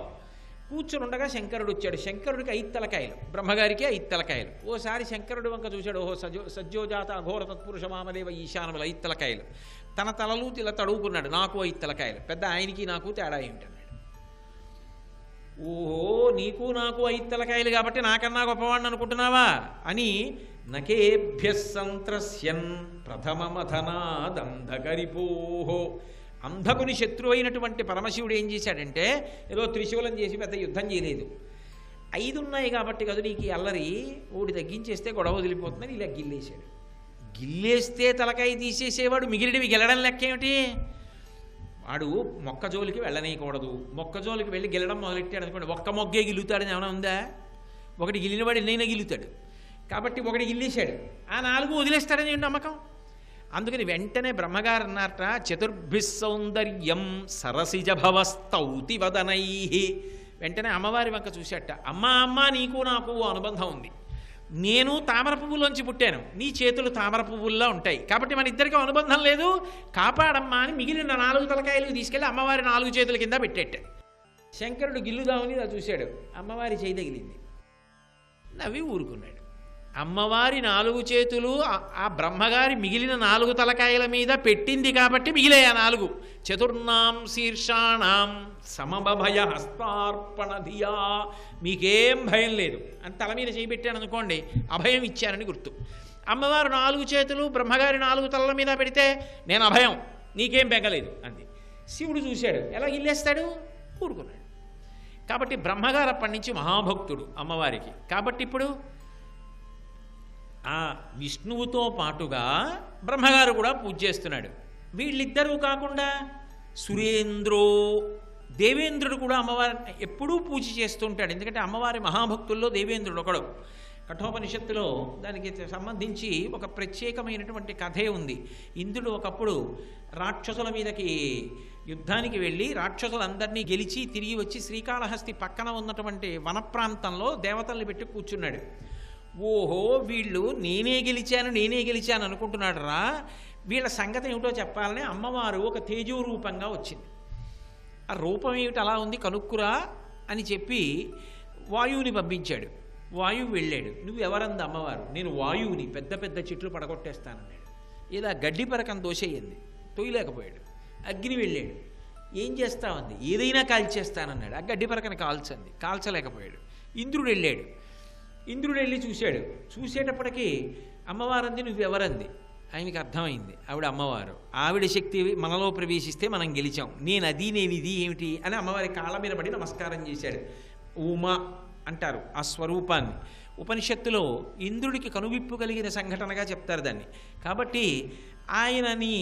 కూర్చుని ఉండగా శంకరుడు వచ్చాడు. శంకరుడికి 5 తలకాయలు, బ్రహ్మగారికి 5 తలకాయలు. ఓసారి శంకరుడు వంక చూశాడు. ఓహో సజ్జోజాత అఘోర తత్పురుష మామదేవ ఈశానములు 5 తలకాయలు. తన తలలు ఇలా తడువుకున్నాడు. నాకు 5 తలకాయలు, పెద్ద ఆయనకి నాకు తేడా ఏమిటన్నాడు. ఓహో నీకు నాకు 5 తలకాయలు కాబట్టి నాకన్నా గొప్పవాడిని అనుకుంటున్నావా అని నకేభ్యః సంత్రస్యన్ ప్రథమమథనాదంధకరిపోహో అంధకుని శత్రువు అయినటువంటి పరమశివుడు ఏం చేశాడంటే ఏదో త్రిశూలం చేసి పెద్ద యుద్ధం చేయలేదు. 5 ఉన్నాయి కాబట్టి కదా నీకు ఈ అల్లరి, ఒకటి తగ్గించేస్తే గొడవ వదిలిపోతుందని ఇలా గిల్లేశాడు. గిల్లేస్తే తలకాయ తీసేసేవాడు, మిగిలినవి గెలడం లెక్క ఏమిటి? వాడు మొక్కజోలికి వెళ్ళనీయకూడదు. మొక్కజోలికి వెళ్ళి గెలడం మొదలెట్టాడు అనుకోండి, ఒక్క మొగ్గే గిల్లుతాడని ఏమైనా ఉందా? ఒకటి గిల్లినవాడు ఎన్నైనా గిల్లుతాడు. కాబట్టి ఒకటి గిల్లేశాడు, ఆ 4 వదిలేస్తాడని నమ్మకం. అందుకని వెంటనే బ్రహ్మగారు అన్నారట, చతుర్భిస్ సౌందర్యం సరసిజ భవస్తౌతి వదనై. వెంటనే అమ్మవారి వంక చూశాట. అమ్మ నీకు నాకు అనుబంధం ఉంది. నేను తామర పువ్వులోంచి పుట్టాను, నీ చేతులు తామర పువ్వుల్లో ఉంటాయి, కాబట్టి మన ఇద్దరికి అనుబంధం లేదు, కాపాడమ్మా అని మిగిలిన 4 తలకాయలు తీసుకెళ్ళి అమ్మవారి 4 చేతుల కింద పెట్టేట. శంకరుడు గిల్లుదామని ఇలా చూశాడు, అమ్మవారి చేయి తగిలింది, నవ్వి ఊరుకున్నాడు. అమ్మవారి 4 చేతులు ఆ బ్రహ్మగారి మిగిలిన 4 తలకాయల మీద పెట్టింది కాబట్టి మిగిలే ఆ 4. చతుర్నాం శీర్షాణం సమభయ హస్తార్పణ ధియా, మీకేం భయం లేదు అని తల మీద చేయి పెట్టాను అనుకోండి, అభయం ఇచ్చానని గుర్తు. అమ్మవారు 4 చేతులు బ్రహ్మగారి 4 తలల మీద పెడితే నేను అభయం, నీకేం బెంగలేదు అంది. శివుడు చూశాడు, ఎలా గిల్లేస్తాడు? ఊరుకున్నాడు. కాబట్టి బ్రహ్మగారు అప్పటి నుంచి మహాభక్తుడు అమ్మవారికి. కాబట్టి ఇప్పుడు ఆ విష్ణువుతో పాటుగా బ్రహ్మగారు కూడా పూజ చేస్తున్నాడు. వీళ్ళిద్దరూ కాకుండా సురేంద్రో, దేవేంద్రుడు కూడా అమ్మవారిని ఎప్పుడూ పూజ చేస్తుంటాడు. ఎందుకంటే అమ్మవారి మహాభక్తుల్లో దేవేంద్రుడు ఒకడు. కఠోపనిషత్తులో దానికి సంబంధించి ఒక ప్రత్యేకమైనటువంటి కథే ఉంది. ఇంద్రుడు ఒకప్పుడు రాక్షసుల మీదకి యుద్ధానికి వెళ్ళి రాక్షసులందరినీ గెలిచి తిరిగి వచ్చి శ్రీకాళహస్తి పక్కన ఉన్నటువంటి వన ప్రాంతంలో దేవతల్ని పెట్టి కూర్చున్నాడు. ఓహో, వీళ్ళు నేనే గెలిచాను అనుకుంటున్నాడు రా, వీళ్ళ సంగతి ఏమిటో చెప్పాలని అమ్మవారు ఒక తేజో రూపంగా వచ్చింది. ఆ రూపం ఏమిటి అలా ఉంది కనుక్కురా అని చెప్పి వాయువుని పంపించాడు. వాయువు వెళ్ళాడు. నువ్వు ఎవరంది అమ్మవారు? నేను వాయువుని, పెద్ద పెద్ద చెట్లు పడగొట్టేస్తానన్నాడు. ఏదో గడ్డి పరకం దోషయ్యింది, తొయ్యలేకపోయాడు. అగ్ని వెళ్ళాడు, ఏం చేస్తామంది? ఏదైనా కాల్చేస్తానన్నాడు. ఆ గడ్డి పరకని కాల్చంది, కాల్చలేకపోయాడు. ఇంద్రుడు వెళ్ళాడు. ఇంద్రుడు వెళ్ళి చూశాడు. చూసేటప్పటికీ అమ్మవారంది నువ్వెవరంది. ఆయనకి అర్థమైంది ఆవిడ అమ్మవారు, ఆవిడ శక్తి మనలో ప్రవేశిస్తే మనం గెలిచాం, నేను ఇది ఏమిటి అని అమ్మవారి కాళ్ళ మీద పడి నమస్కారం చేశాడు. ఉమా అంటారు ఆ స్వరూపాన్ని. ఉపనిషత్తులో ఇంద్రుడికి కనువిప్పు కలిగిన సంఘటనగా చెప్తారు దాన్ని. కాబట్టి ఆయనని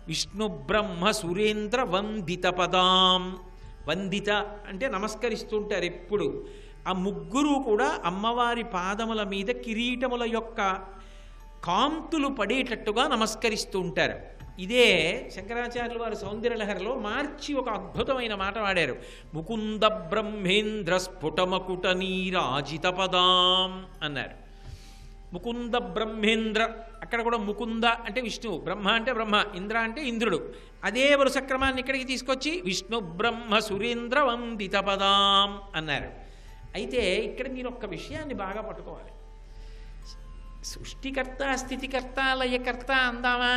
విష్ణు బ్రహ్మ సురేంద్ర వందిత పదాం, వందిత అంటే నమస్కరిస్తుంటారు ఎప్పుడు. ఆ ముగ్గురు కూడా అమ్మవారి పాదముల మీద కిరీటముల యొక్క కాంతులు పడేటట్టుగా నమస్కరిస్తూ ఉంటారు. ఇదే శంకరాచార్యుల వారు సౌందర్యలహరిలో మార్చి ఒక అద్భుతమైన మాట వాడారు. ముకుంద బ్రహ్మేంద్ర స్ఫుటమకుట నీరాజిత పదాం అన్నారు. ముకుంద బ్రహ్మేంద్ర, అక్కడ కూడా ముకుంద అంటే విష్ణువు, బ్రహ్మ అంటే బ్రహ్మ, ఇంద్ర అంటే ఇంద్రుడు. అదే వరుస క్రమాన్ని ఇక్కడికి తీసుకొచ్చి విష్ణు బ్రహ్మ సురేంద్ర వందిత పదాం అన్నారు. అయితే ఇక్కడ మీరు ఒక్క విషయాన్ని బాగా పట్టుకోవాలి. సృష్టికర్త, స్థితికర్త, లయకర్త అందామా?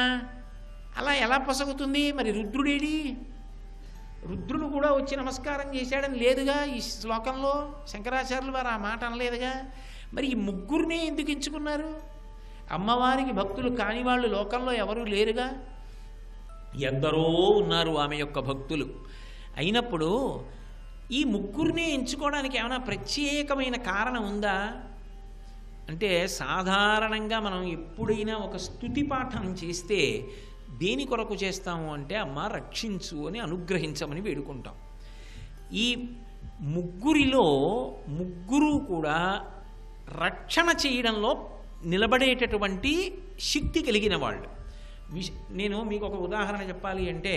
అలా ఎలా పొసగుతుంది? మరి రుద్రుడేడి? రుద్రుడు కూడా వచ్చి నమస్కారం చేశాడని లేదుగా ఈ శ్లోకంలో. శంకరాచార్యులు వారు ఆ మాట అనలేదుగా. మరి ఈ ముగ్గురినే ఎందుకు ఎంచుకున్నారు? అమ్మవారికి భక్తులు కాని వాళ్ళు లోకంలో ఎవరూ లేరుగా. ఎందరో ఉన్నారు ఆమె యొక్క భక్తులు. అయినప్పుడు ఈ ముగ్గురిని ఎంచుకోవడానికి ఏమైనా ప్రత్యేకమైన కారణం ఉందా అంటే, సాధారణంగా మనం ఎప్పుడైనా ఒక స్తుతి పాఠం చేస్తే దేని కొరకు చేస్తాము అంటే, అమ్మ రక్షించు అని, అనుగ్రహించమని వేడుకుంటాం. ఈ ముగ్గురిలో ముగ్గురు కూడా రక్షణ చేయడంలో నిలబడేటటువంటి శక్తి కలిగిన వాళ్ళు. నేను మీకు ఒక ఉదాహరణ చెప్పాలి అంటే,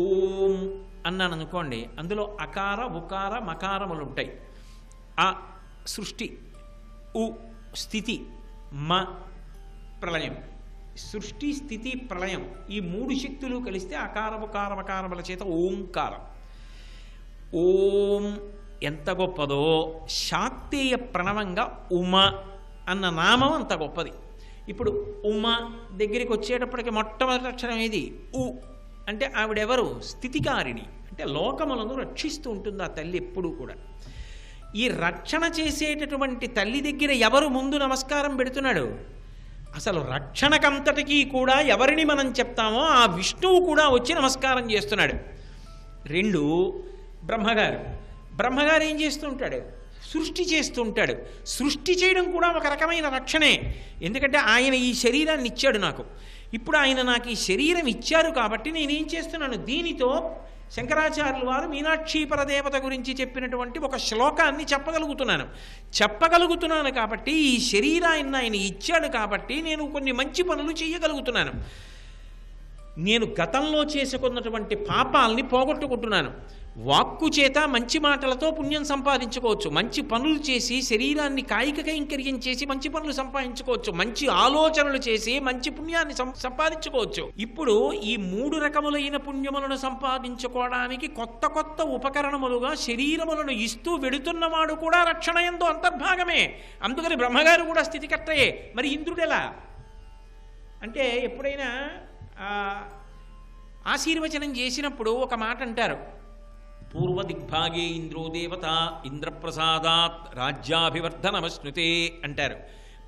ఓం అన్నాను అనుకోండి, అందులో అకార ఉకార మకారములు ఉంటాయి. ఆ సృష్టి, ఉ స్థితి, మ ప్రళయం. సృష్టి స్థితి ప్రళయం ఈ 3 శక్తులు కలిస్తే అకార ఉకార మకారముల చేత ఓంకారం. ఓం ఎంత గొప్పదో, శాక్తేయ ప్రణవంగా ఉమ అన్న నామం అంత గొప్పది. ఇప్పుడు ఉమ దగ్గరికి వచ్చేటప్పటికి మొట్టమొదటి అక్షరం ఏది? ఉ అంటే ఆవిడెవరు? స్థితికారిణి, అంటే లోకములను రక్షిస్తూ ఉంటుంది ఆ తల్లి ఎప్పుడూ కూడా. ఈ రక్షణ చేసేటటువంటి తల్లి దగ్గర ఎవరు ముందు నమస్కారం పెడుతున్నాడు? అసలు రక్షణకంతటికీ కూడా ఎవరిని మనం చెప్తామో ఆ విష్ణువు కూడా వచ్చి నమస్కారం చేస్తున్నాడు. 2 బ్రహ్మగారు ఏం చేస్తూ ఉంటాడు? సృష్టి చేస్తూ ఉంటాడు. సృష్టి చేయడం కూడా ఒక రకమైన రక్షణే. ఎందుకంటే ఆయన ఈ శరీరాన్ని ఇచ్చాడు నాకు. ఇప్పుడు ఆయన నాకు ఈ శరీరం ఇచ్చారు కాబట్టి నేనేం చేస్తున్నాను? దీనితో శంకరాచార్యుల వారు మీనాక్షీ పరదేవత గురించి చెప్పినటువంటి ఒక శ్లోకాన్ని చెప్పగలుగుతున్నాను కాబట్టి ఈ శరీరాన్ని ఆయన ఇచ్చాడు కాబట్టి నేను కొన్ని మంచి పనులు చేయగలుగుతున్నాను. నేను గతంలో చేసుకున్నటువంటి పాపాలని పోగొట్టుకుంటున్నాను. వాక్కు చేత మంచి మాటలతో పుణ్యం సంపాదించుకోవచ్చు. మంచి పనులు చేసి శరీరాన్ని కాయిక కైంకర్యం చేసి మంచి పనులు సంపాదించుకోవచ్చు. మంచి ఆలోచనలు చేసి మంచి పుణ్యాన్ని సంపాదించుకోవచ్చు. ఇప్పుడు ఈ 3 రకములైన పుణ్యములను సంపాదించుకోవడానికి కొత్త కొత్త ఉపకరణములుగా శరీరములను ఇస్తూ వెడుతున్నవాడు కూడా రక్షణ యందు అంతర్భాగమే. అందుకని బ్రహ్మగారు కూడా స్థితికర్తయే. మరి ఇంద్రుడెలా అంటే ఎప్పుడైనా ఆశీర్వచనం చేసినప్పుడు ఒక మాట అంటారు, పూర్వదిగ్భాగే ఇంద్రో దేవత ఇంద్రప్రసాదాత్ రాజ్యాభివర్ధనమశ్నుతే అంటారు.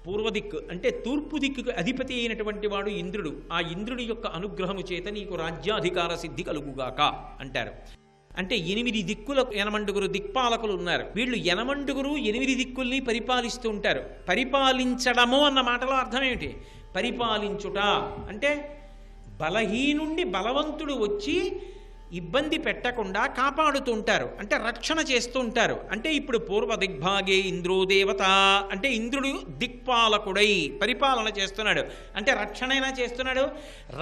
పూర్వదిక్కు అంటే తూర్పు దిక్కుకు అధిపతి అయినటువంటి వాడు ఇంద్రుడు. ఆ ఇంద్రుడి యొక్క అనుగ్రహము చేత నీకు రాజ్యాధికార సిద్ధి కలుగుగాక అంటారు. అంటే 8 దిక్కులకు 8 దిక్పాలకులు ఉన్నారు. వీళ్ళు 8 దిక్కుల్ని పరిపాలిస్తూ ఉంటారు. పరిపాలించడము అన్న మాటలో అర్థం ఏమిటి? పరిపాలించుట అంటే బలహీనుండి బలవంతుడు వచ్చి ఇబ్బంది పెట్టకుండా కాపాడుతుంటారు, అంటే రక్షణ చేస్తూ ఉంటారు. అంటే ఇప్పుడు పూర్వ దిగ్భాగే ఇంద్రో దేవత అంటే ఇంద్రుడు దిక్పాలకుడై పరిపాలన చేస్తున్నాడు. అంటే రక్షణైనా చేస్తున్నాడు.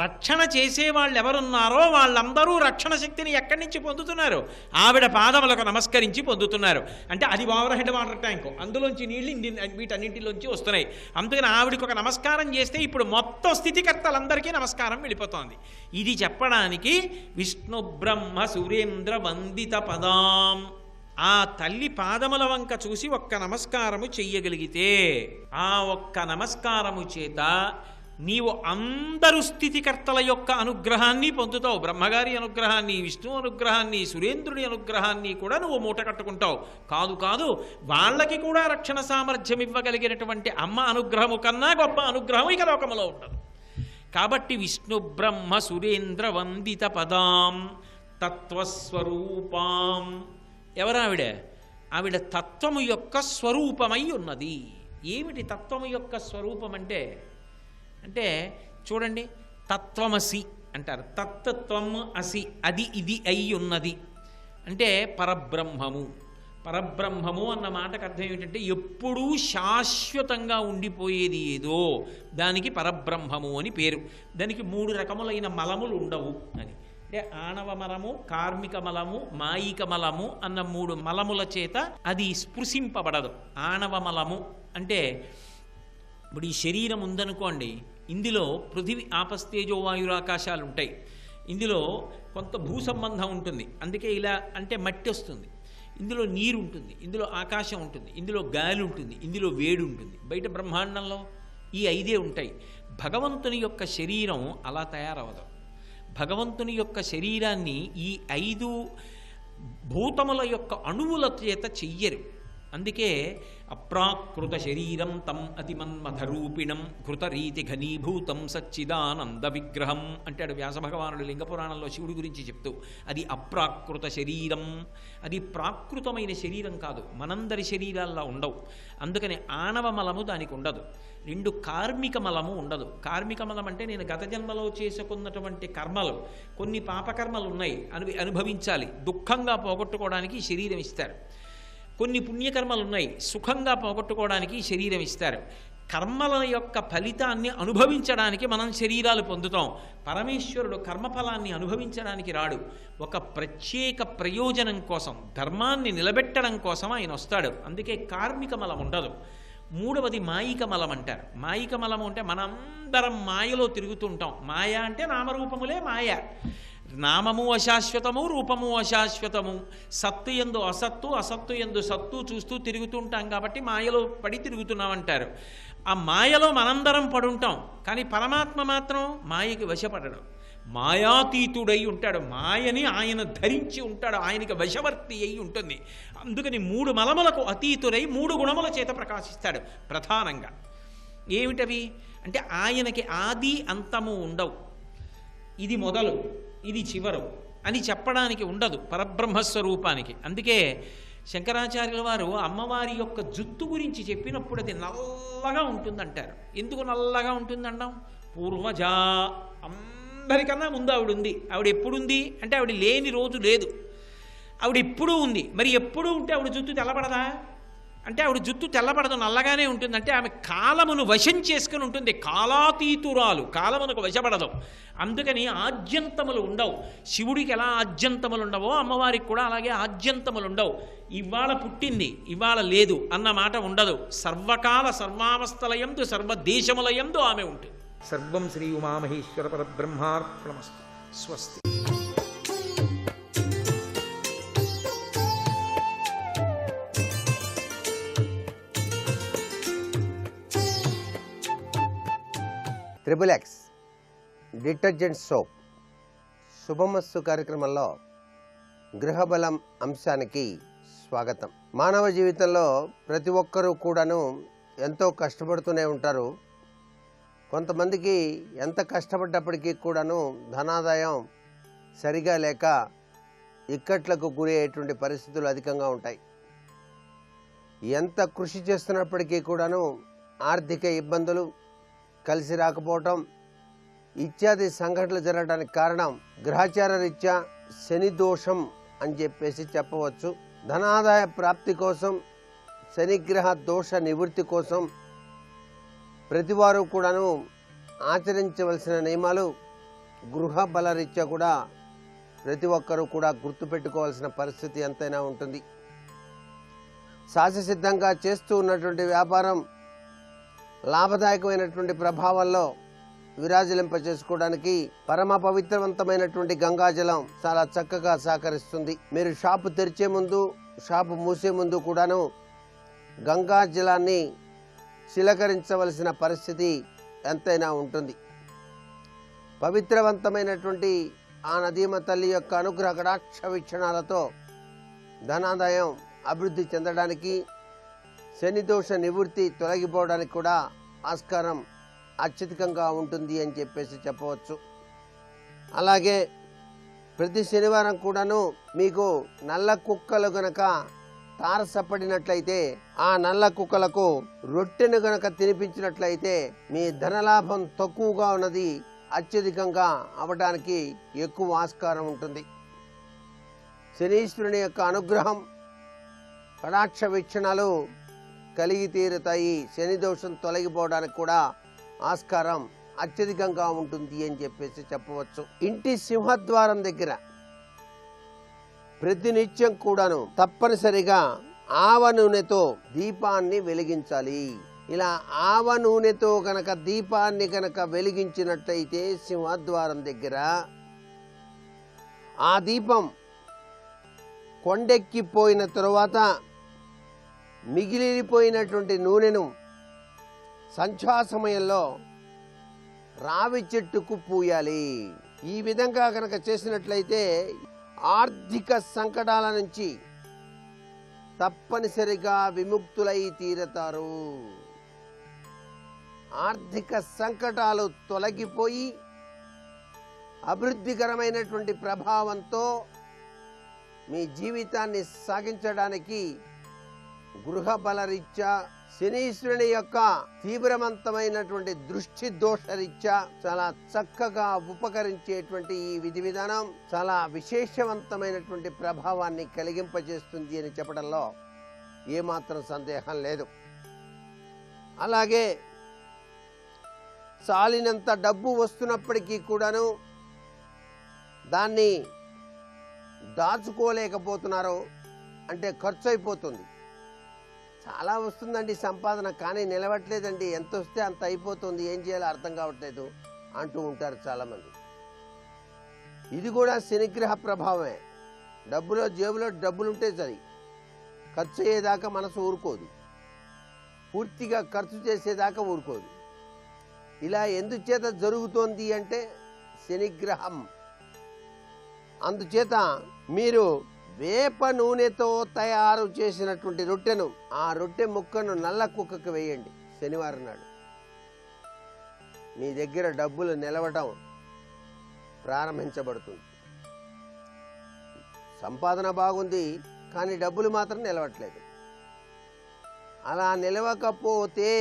రక్షణ చేసే వాళ్ళు ఎవరున్నారో వాళ్ళందరూ రక్షణ శక్తిని ఎక్కడి నుంచి పొందుతున్నారు? ఆవిడ పాదములకు నమస్కరించి పొందుతున్నారు. అంటే అది ఓవర్ హెడ్ వాటర్ ట్యాంకు, అందులోంచి నీళ్ళు వీటన్నింటిలోంచి వస్తున్నాయి. అందుకని ఆవిడకి ఒక నమస్కారం చేస్తే ఇప్పుడు మొత్తం స్థితికర్తలందరికీ నమస్కారం వెళ్ళిపోతోంది. ఇది చెప్పడానికి విష్ణు బ్రహ్మ సురేంద్ర వందిత పదాం, ఆ తల్లి పాదముల వంక చూసి ఒక్క నమస్కారము చెయ్యగలిగితే ఆ ఒక్క నమస్కారము చేత నీవు అందరు స్థితికర్తల యొక్క అనుగ్రహాన్ని పొందుతావు. బ్రహ్మగారి అనుగ్రహాన్ని, విష్ణు అనుగ్రహాన్ని, సురేంద్రుడి అనుగ్రహాన్ని కూడా నువ్వు మూట కట్టుకుంటావు. కాదు వాళ్ళకి కూడా రక్షణ సామర్థ్యం ఇవ్వగలిగినటువంటి అమ్మ అనుగ్రహము కన్నా గొప్ప అనుగ్రహం ఇక లోకములో ఉండదు. కాబట్టి విష్ణు బ్రహ్మ సురేంద్ర వందిత పదాం తత్వస్వరూపాం. ఎవరావిడ? ఆవిడ తత్వము యొక్క స్వరూపమై ఉన్నది. ఏమిటి తత్వము యొక్క స్వరూపం అంటే? అంటే చూడండి, తత్వమసి అంటారు. తత్వం అసి, అది ఇది అయి ఉన్నది అంటే పరబ్రహ్మము. పరబ్రహ్మము అన్న మాటకు అర్థం ఏమిటంటే ఎప్పుడూ శాశ్వతంగా ఉండిపోయేది ఏదో దానికి పరబ్రహ్మము అని పేరు. దానికి 3 రకములైన మలములు ఉండవు అని. అంటే ఆణవ మలము, కార్మిక మలము, మాయిక మలము అన్న 3 మలముల చేత అది స్పృశింపబడదు. ఆణవ మలము అంటే ఇప్పుడు ఈ శరీరం ఉందనుకోండి, ఇందులో పృథివీ ఆపస్తేజో వాయురాకాశాలు ఉంటాయి. ఇందులో కొంత భూ సంబంధం ఉంటుంది, అందుకే ఇలా అంటే మట్టి వస్తుంది. ఇందులో నీరు ఉంటుంది, ఇందులో ఆకాశం ఉంటుంది, ఇందులో గాలి ఉంటుంది, ఇందులో వేడి ఉంటుంది. బయట బ్రహ్మాండంలో ఈ 5 ఉంటాయి. భగవంతుని యొక్క శరీరం అలా తయారవదు. భగవంతుని యొక్క శరీరాన్ని ఈ 5 భూతముల యొక్క అణువుల చేత చెయ్యరు. అందుకే అప్రాకృత శరీరం తం అతిమన్మథరూపిణం కృతరీతి ఘనీభూతం సచ్చిదానంద విగ్రహం అంటాడు వ్యాసభగవానుడు లింగపురాణంలో శివుడి గురించి చెప్తూ. అది అప్రాకృత శరీరం, అది ప్రాకృతమైన శరీరం కాదు, మనందరి శరీరాల్లో ఉండవు. అందుకని ఆణవ మలము దానికి ఉండదు. 2 కార్మిక మలము ఉండదు. కార్మిక మలం అంటే నేను గత జన్మలో చేసుకున్నటువంటి కర్మలు, కొన్ని పాపకర్మలు ఉన్నాయి, అనుభవించాలి, దుఃఖంగా పోగొట్టుకోవడానికి శరీరం ఇస్తారు. కొన్ని పుణ్యకర్మలు ఉన్నాయి, సుఖంగా పోగొట్టుకోవడానికి శరీరం ఇస్తారు. కర్మల యొక్క ఫలితాన్ని అనుభవించడానికి మనం శరీరాలు పొందుతాం. పరమేశ్వరుడు కర్మఫలాన్ని అనుభవించడానికి రాడు. ఒక ప్రత్యేక ప్రయోజనం కోసం, ధర్మాన్ని నిలబెట్టడం కోసం ఆయన వస్తాడు. అందుకే కార్మిక మలం ఉండదు. 3వది మాయిక మలం అంటారు. మాయిక మలము అంటే మనందరం మాయలో తిరుగుతూ ఉంటాం. మాయ అంటే నామరూపములే మాయ. నామము అశాశ్వతము, రూపము అశాశ్వతము. సత్తు యందు అసత్తు, అసత్తు యందు సత్తు చూస్తూ తిరుగుతూ ఉంటాం కాబట్టి మాయలో పడి తిరుగుతున్నామంటారు. ఆ మాయలో మనందరం పడుంటాం. కానీ పరమాత్మ మాత్రం మాయకి వశపడడు. మాయాతీతుడై ఉంటాడు. మాయని ఆయన ధరించి ఉంటాడు, ఆయనకి వశవర్తి అయి ఉంటుంది. అందుకని 3 మలములకు అతీతుడై 3 గుణముల చేత ప్రకాశిస్తాడు. ప్రధానంగా ఏమిటవి? అంటే ఆయనకి ఆది అంతము ఉండవు, ఇది మొదలు ఇది చివరు అని చెప్పడానికి ఉండదు పరబ్రహ్మస్వరూపానికి. అందుకే శంకరాచార్యుల వారు అమ్మవారి యొక్క జుత్తు గురించి చెప్పినప్పుడు అది నల్లగా ఉంటుందంటారు. ఎందుకు నల్లగా ఉంటుందంటాం? పూర్వజ, అందరికన్నా ముందు ఆవిడ ఉంది. ఆవిడ ఎప్పుడుంది అంటే ఆవిడ లేని రోజు లేదు, ఆవిడ ఎప్పుడూ ఉంది. మరి ఎప్పుడూ ఉంటే ఆవిడ జుత్తు తెల్లబడదా అంటే ఆవిడ జుత్తు తెల్లబడదు, నల్లగానే ఉంటుంది. అంటే ఆమె కాలమును వశం చేసుకుని ఉంటుంది, కాలాతీతురాలు, కాలమునకు వశపడదు. అందుకని ఆద్యంతములు ఉండవు. శివుడికి ఎలా ఆద్యంతములు ఉండవో అమ్మవారికి కూడా అలాగే ఆద్యంతములు ఉండవు. ఇవాళ పుట్టింది ఇవాళ లేదు అన్న మాట ఉండదు. సర్వకాల సర్వావస్థలయందు సర్వదేశములయందు ఆమె ఉంటుంది. సర్వం శ్రీ ఉమామహేశ్వర పరబ్రహ్మార్పణమస్తు. స్వస్తి. XXX డిటర్జెంట్ సోప్ శుభమస్తు కార్యక్రమంలో గృహబలం అంశానికి స్వాగతం. మానవ జీవితంలో ప్రతి ఒక్కరూ కూడాను ఎంతో కష్టపడుతూనే ఉంటారు. కొంతమందికి ఎంత కష్టపడ్డప్పటికీ కూడాను ధనాదాయం సరిగా లేక ఇక్కట్లకు గురయ్యేటువంటి పరిస్థితులు అధికంగా ఉంటాయి. ఎంత కృషి చేస్తున్నప్పటికీ కూడాను ఆర్థిక ఇబ్బందులు, కలిసి రాకపోవటం ఇత్యాది సంఘటనలు జరగడానికి కారణం గ్రహచార రీత్యా శని దోషం అని చెప్పేసి చెప్పవచ్చు. ధనాదాయ ప్రాప్తి కోసం, శనిగ్రహ దోష నివృత్తి కోసం ప్రతివారు కూడాను ఆచరించవలసిన నియమాలు గృహ బల రీత్యా కూడా ప్రతి ఒక్కరూ కూడా గుర్తుపెట్టుకోవాల్సిన పరిస్థితి ఎంతైనా ఉంటుంది. సహజసిద్ధంగా చేస్తూ ఉన్నటువంటి వ్యాపారం లాభదాయకమైనటువంటి ప్రభావంలో విరాజిలింప చేసుకోవడానికి పరమ పవిత్రవంతమైనటువంటి గంగాజలం చాలా చక్కగా సహకరిస్తుంది. మీరు షాపు తెరిచే ముందు, షాపు మూసే ముందు కూడాను గంగాజలాన్ని చిలకరించవలసిన పరిస్థితి ఎంతైనా ఉంటుంది. పవిత్రవంతమైనటువంటి ఆ నదీమ తల్లి యొక్క అనుగ్రహ కటాక్ష వీక్షణాలతో ధనాదాయం అభివృద్ధి చెందడానికి, శని దోష నివృత్తి తొలగిపోవడానికి కూడా ఆస్కారం అత్యధికంగా ఉంటుంది అని చెప్పేసి చెప్పవచ్చు. అలాగే ప్రతి శనివారం కూడాను మీకు నల్ల కుక్కలు గనక తారసపడినట్లయితే ఆ నల్ల కుక్కలకు రొట్టెను గనక తినిపించినట్లయితే మీ ధనలాభం తక్కువగా ఉన్నది అత్యధికంగా అవడానికి ఎక్కువ ఆస్కారం ఉంటుంది. శనీశ్వరుని యొక్క అనుగ్రహం, కటాక్ష వీక్షణాలు కలిగి తీరుతాయి. శని దోషం తొలగిపోవడానికి కూడా ఆస్కారం అత్యధికంగా ఉంటుంది అని చెప్పేసి చెప్పవచ్చు. ఇంటి సింహద్వారం దగ్గర ప్రతినిత్యం కూడాను తప్పనిసరిగా ఆవ నూనెతో దీపాన్ని వెలిగించాలి. ఇలా ఆవ నూనెతో గనక దీపాన్ని గనక వెలిగించినట్లయితే సింహద్వారం దగ్గర ఆ దీపం కొండెక్కిపోయిన తరువాత మిగిలిపోయినటువంటి నూనెను సంధ్యా సమయంలో రావి చెట్టుకు పూయాలి. ఈ విధంగా కనుక చేసినట్లయితే ఆర్థిక సంకటాల నుంచి తప్పనిసరిగా విముక్తులై తీరతారు. ఆర్థిక సంకటాలు తొలగిపోయి అభివృద్ధికరమైనటువంటి ప్రభావంతో మీ జీవితాన్ని సాగించడానికి గృహ బలరీత్యా, శనీశ్వరుని యొక్క తీవ్రవంతమైనటువంటి దృష్టి దోషరీత్యా చాలా చక్కగా ఉపకరించేటువంటి ఈ విధి విధానం చాలా విశేషవంతమైనటువంటి ప్రభావాన్ని కలిగింపజేస్తుంది అని చెప్పడంలో ఏమాత్రం సందేహం లేదు. అలాగే చాలినంత డబ్బు వస్తున్నప్పటికీ కూడాను దాన్ని దాచుకోలేకపోతున్నారు, అంటే ఖర్చు అయిపోతుంది. చాలా వస్తుందండి సంపాదన, కానీ నిలవట్లేదండి, ఎంత వస్తే అంత అయిపోతుంది, ఏం చేయాలో అర్థం కావట్లేదు అంటూ ఉంటారు చాలామంది. ఇది కూడా శనిగ్రహ ప్రభావమే. జేబులో డబ్బులుంటే సరి, ఖర్చు అయ్యేదాకా మనసు ఊరుకోదు, పూర్తిగా ఖర్చు చేసేదాకా ఊరుకోదు. ఇలా ఎందుచేత జరుగుతోంది అంటే శనిగ్రహం. అందుచేత మీరు వేప నూనెతో తయారు చేసినటువంటి రొట్టెను, ఆ రొట్టె ముక్కను నల్ల కుక్కకు వేయండి శనివారం నాడు. మీ దగ్గర డబ్బులు నిలవటం ప్రారంభించబడుతుంది. సంపాదన బాగుంది, కానీ డబ్బులు మాత్రం నిలవట్లేదు. అలా నిలవకపోతే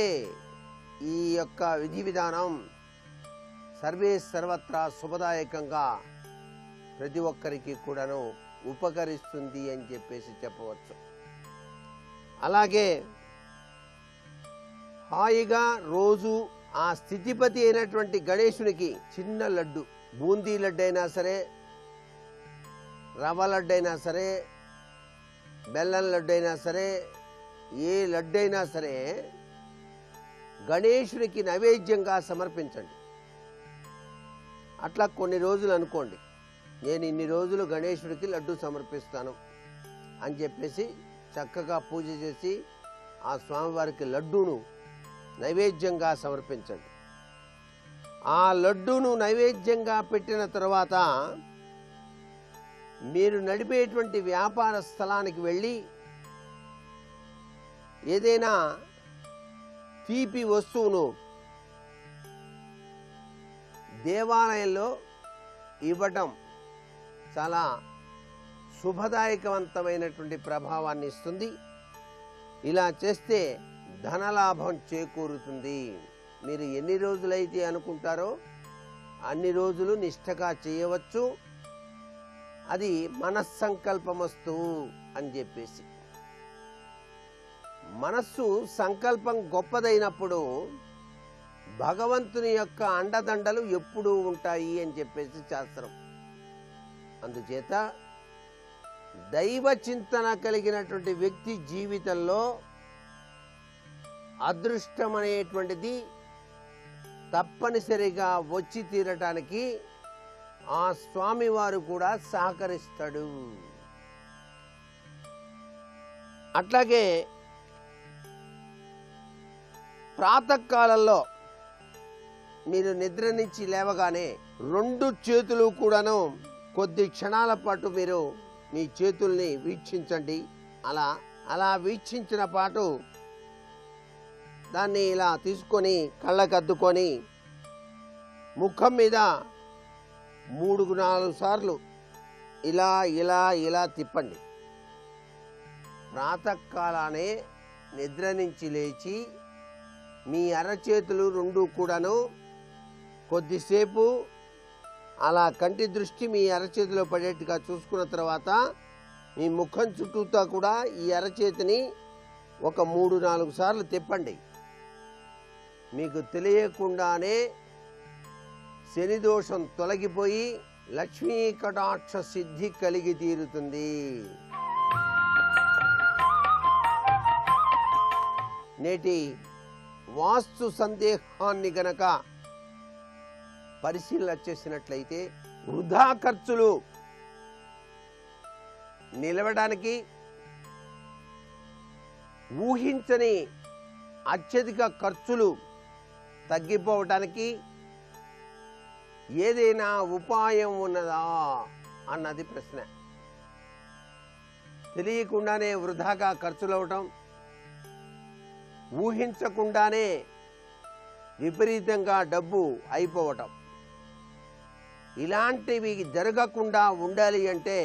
ఈ యొక్క విధి విధానం సర్వత్రా శుభదాయకంగా ప్రతి ఒక్కరికి కూడాను ఉపకరిస్తుంది అని చెప్పేసి చెప్పవచ్చు. అలాగే హాయిగా రోజు ఆ స్థితిపతి అయినటువంటి గణేశునికి చిన్న లడ్డు, బూందీ లడ్డు అయినా సరే, రవ్వ లడ్డు అయినా సరే, బెల్లం లడ్డు అయినా సరే, ఏ లడ్డు అయినా సరే గణేశునికి నైవేద్యంగా సమర్పించండి. అట్లా కొన్ని రోజులు అనుకోండి, నేను ఇన్ని రోజులు గణేశుడికి లడ్డు సమర్పిస్తాను అని చెప్పేసి చక్కగా పూజ చేసి ఆ స్వామివారికి లడ్డూను నైవేద్యంగా సమర్పించండి. ఆ లడ్డూను నైవేద్యంగా పెట్టిన తర్వాత మీరు నడిపేటువంటి వ్యాపార స్థలానికి వెళ్ళి ఏదైనా తీపి వస్తువును దేవాలయంలో ఇవ్వటం చాలా శుభదాయకవంతమైనటువంటి ప్రభావాన్ని ఇస్తుంది. ఇలా చేస్తే ధనలాభం చేకూరుతుంది. మీరు ఎన్ని రోజులైతే అనుకుంటారో అన్ని రోజులు నిష్ఠగా చేయవచ్చు. అది మనస్సంకల్పమస్తు అని చెప్పేసి, మనస్సు సంకల్పం గొప్పదైనప్పుడు భగవంతుని యొక్క అండదండలు ఎప్పుడూ ఉంటాయి అని చెప్పేసి శాస్త్రం. అందుచేత దైవ చింతన కలిగినటువంటి వ్యక్తి జీవితంలో అదృష్టం అనేటువంటిది తప్పనిసరిగా వచ్చి తీరటానికి ఆ స్వామివారు కూడా సహకరిస్తాడు. అట్లాగే ప్రాతకాలంలో మీరు నిద్ర నుంచి లేవగానే 2 చేతులు కూడాను కొద్ది క్షణాల పాటు మీరు మీ చేతుల్ని వీక్షించండి. అలా వీక్షించిన పాటు దాన్ని ఇలా తీసుకొని కళ్ళకద్దుకొని ముఖం మీద 3-4 సార్లు ఇలా ఇలా ఇలా తిప్పండి. ప్రాతకాలానే నిద్ర నుంచి లేచి మీ అరచేతులు 2 కూడాను కొద్దిసేపు అలా కంటి దృష్టి మీ అరచేతిలో పడేట్టుగా చూసుకున్న తర్వాత మీ ముఖం చుట్టూతా కూడా ఈ అరచేతిని ఒక 3-4 సార్లు తిప్పండి. మీకు తెలియకుండానే శని దోషం తొలగిపోయి లక్ష్మీ కటాక్ష సిద్ధి కలిగి తీరుతుంది. నేటి వాస్తు సందేహాన్ని గనక పరిశీలన చేసినట్లయితే వృధా ఖర్చులు నిలవడానికి, ఊహించని అత్యధిక ఖర్చులు తగ్గిపోవటానికి ఏదైనా ఉపాయం ఉన్నదా అన్నది ప్రశ్న. తెలియకుండానే వృధాగా ఖర్చులు అవటం, ఊహించకుండానే విపరీతంగా డబ్బు అయిపోవటం, ఇలాంటివి జరగకుండా ఉండాలి అంటే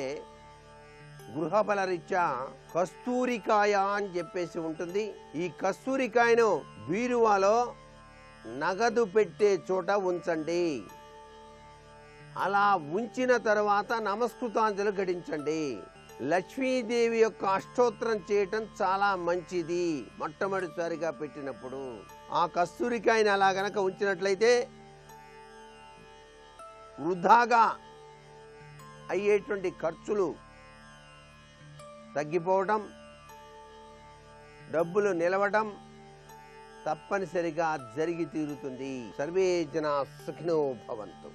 గృహబల రీత్యా కస్తూరికాయ అని చెప్పేసి ఉంటుంది. ఈ కస్తూరికాయను బీరువాలో నగదు పెట్టే చోట ఉంచండి. అలా ఉంచిన తర్వాత నమస్కృతాంజలి ఘటించండి. లక్ష్మీదేవి యొక్క అష్టోత్తరం చేయటం చాలా మంచిది. మొట్టమొదటిసారిగా పెట్టినప్పుడు ఆ కస్తూరికాయని అలా గనక ఉంచినట్లయితే వృధాగా అయ్యేటువంటి ఖర్చులు తగ్గిపోవడం, డబ్బులు నిలవడం తప్పనిసరిగా జరిగి తీరుతుంది. సర్వే జనా సుఖినో భవంతు.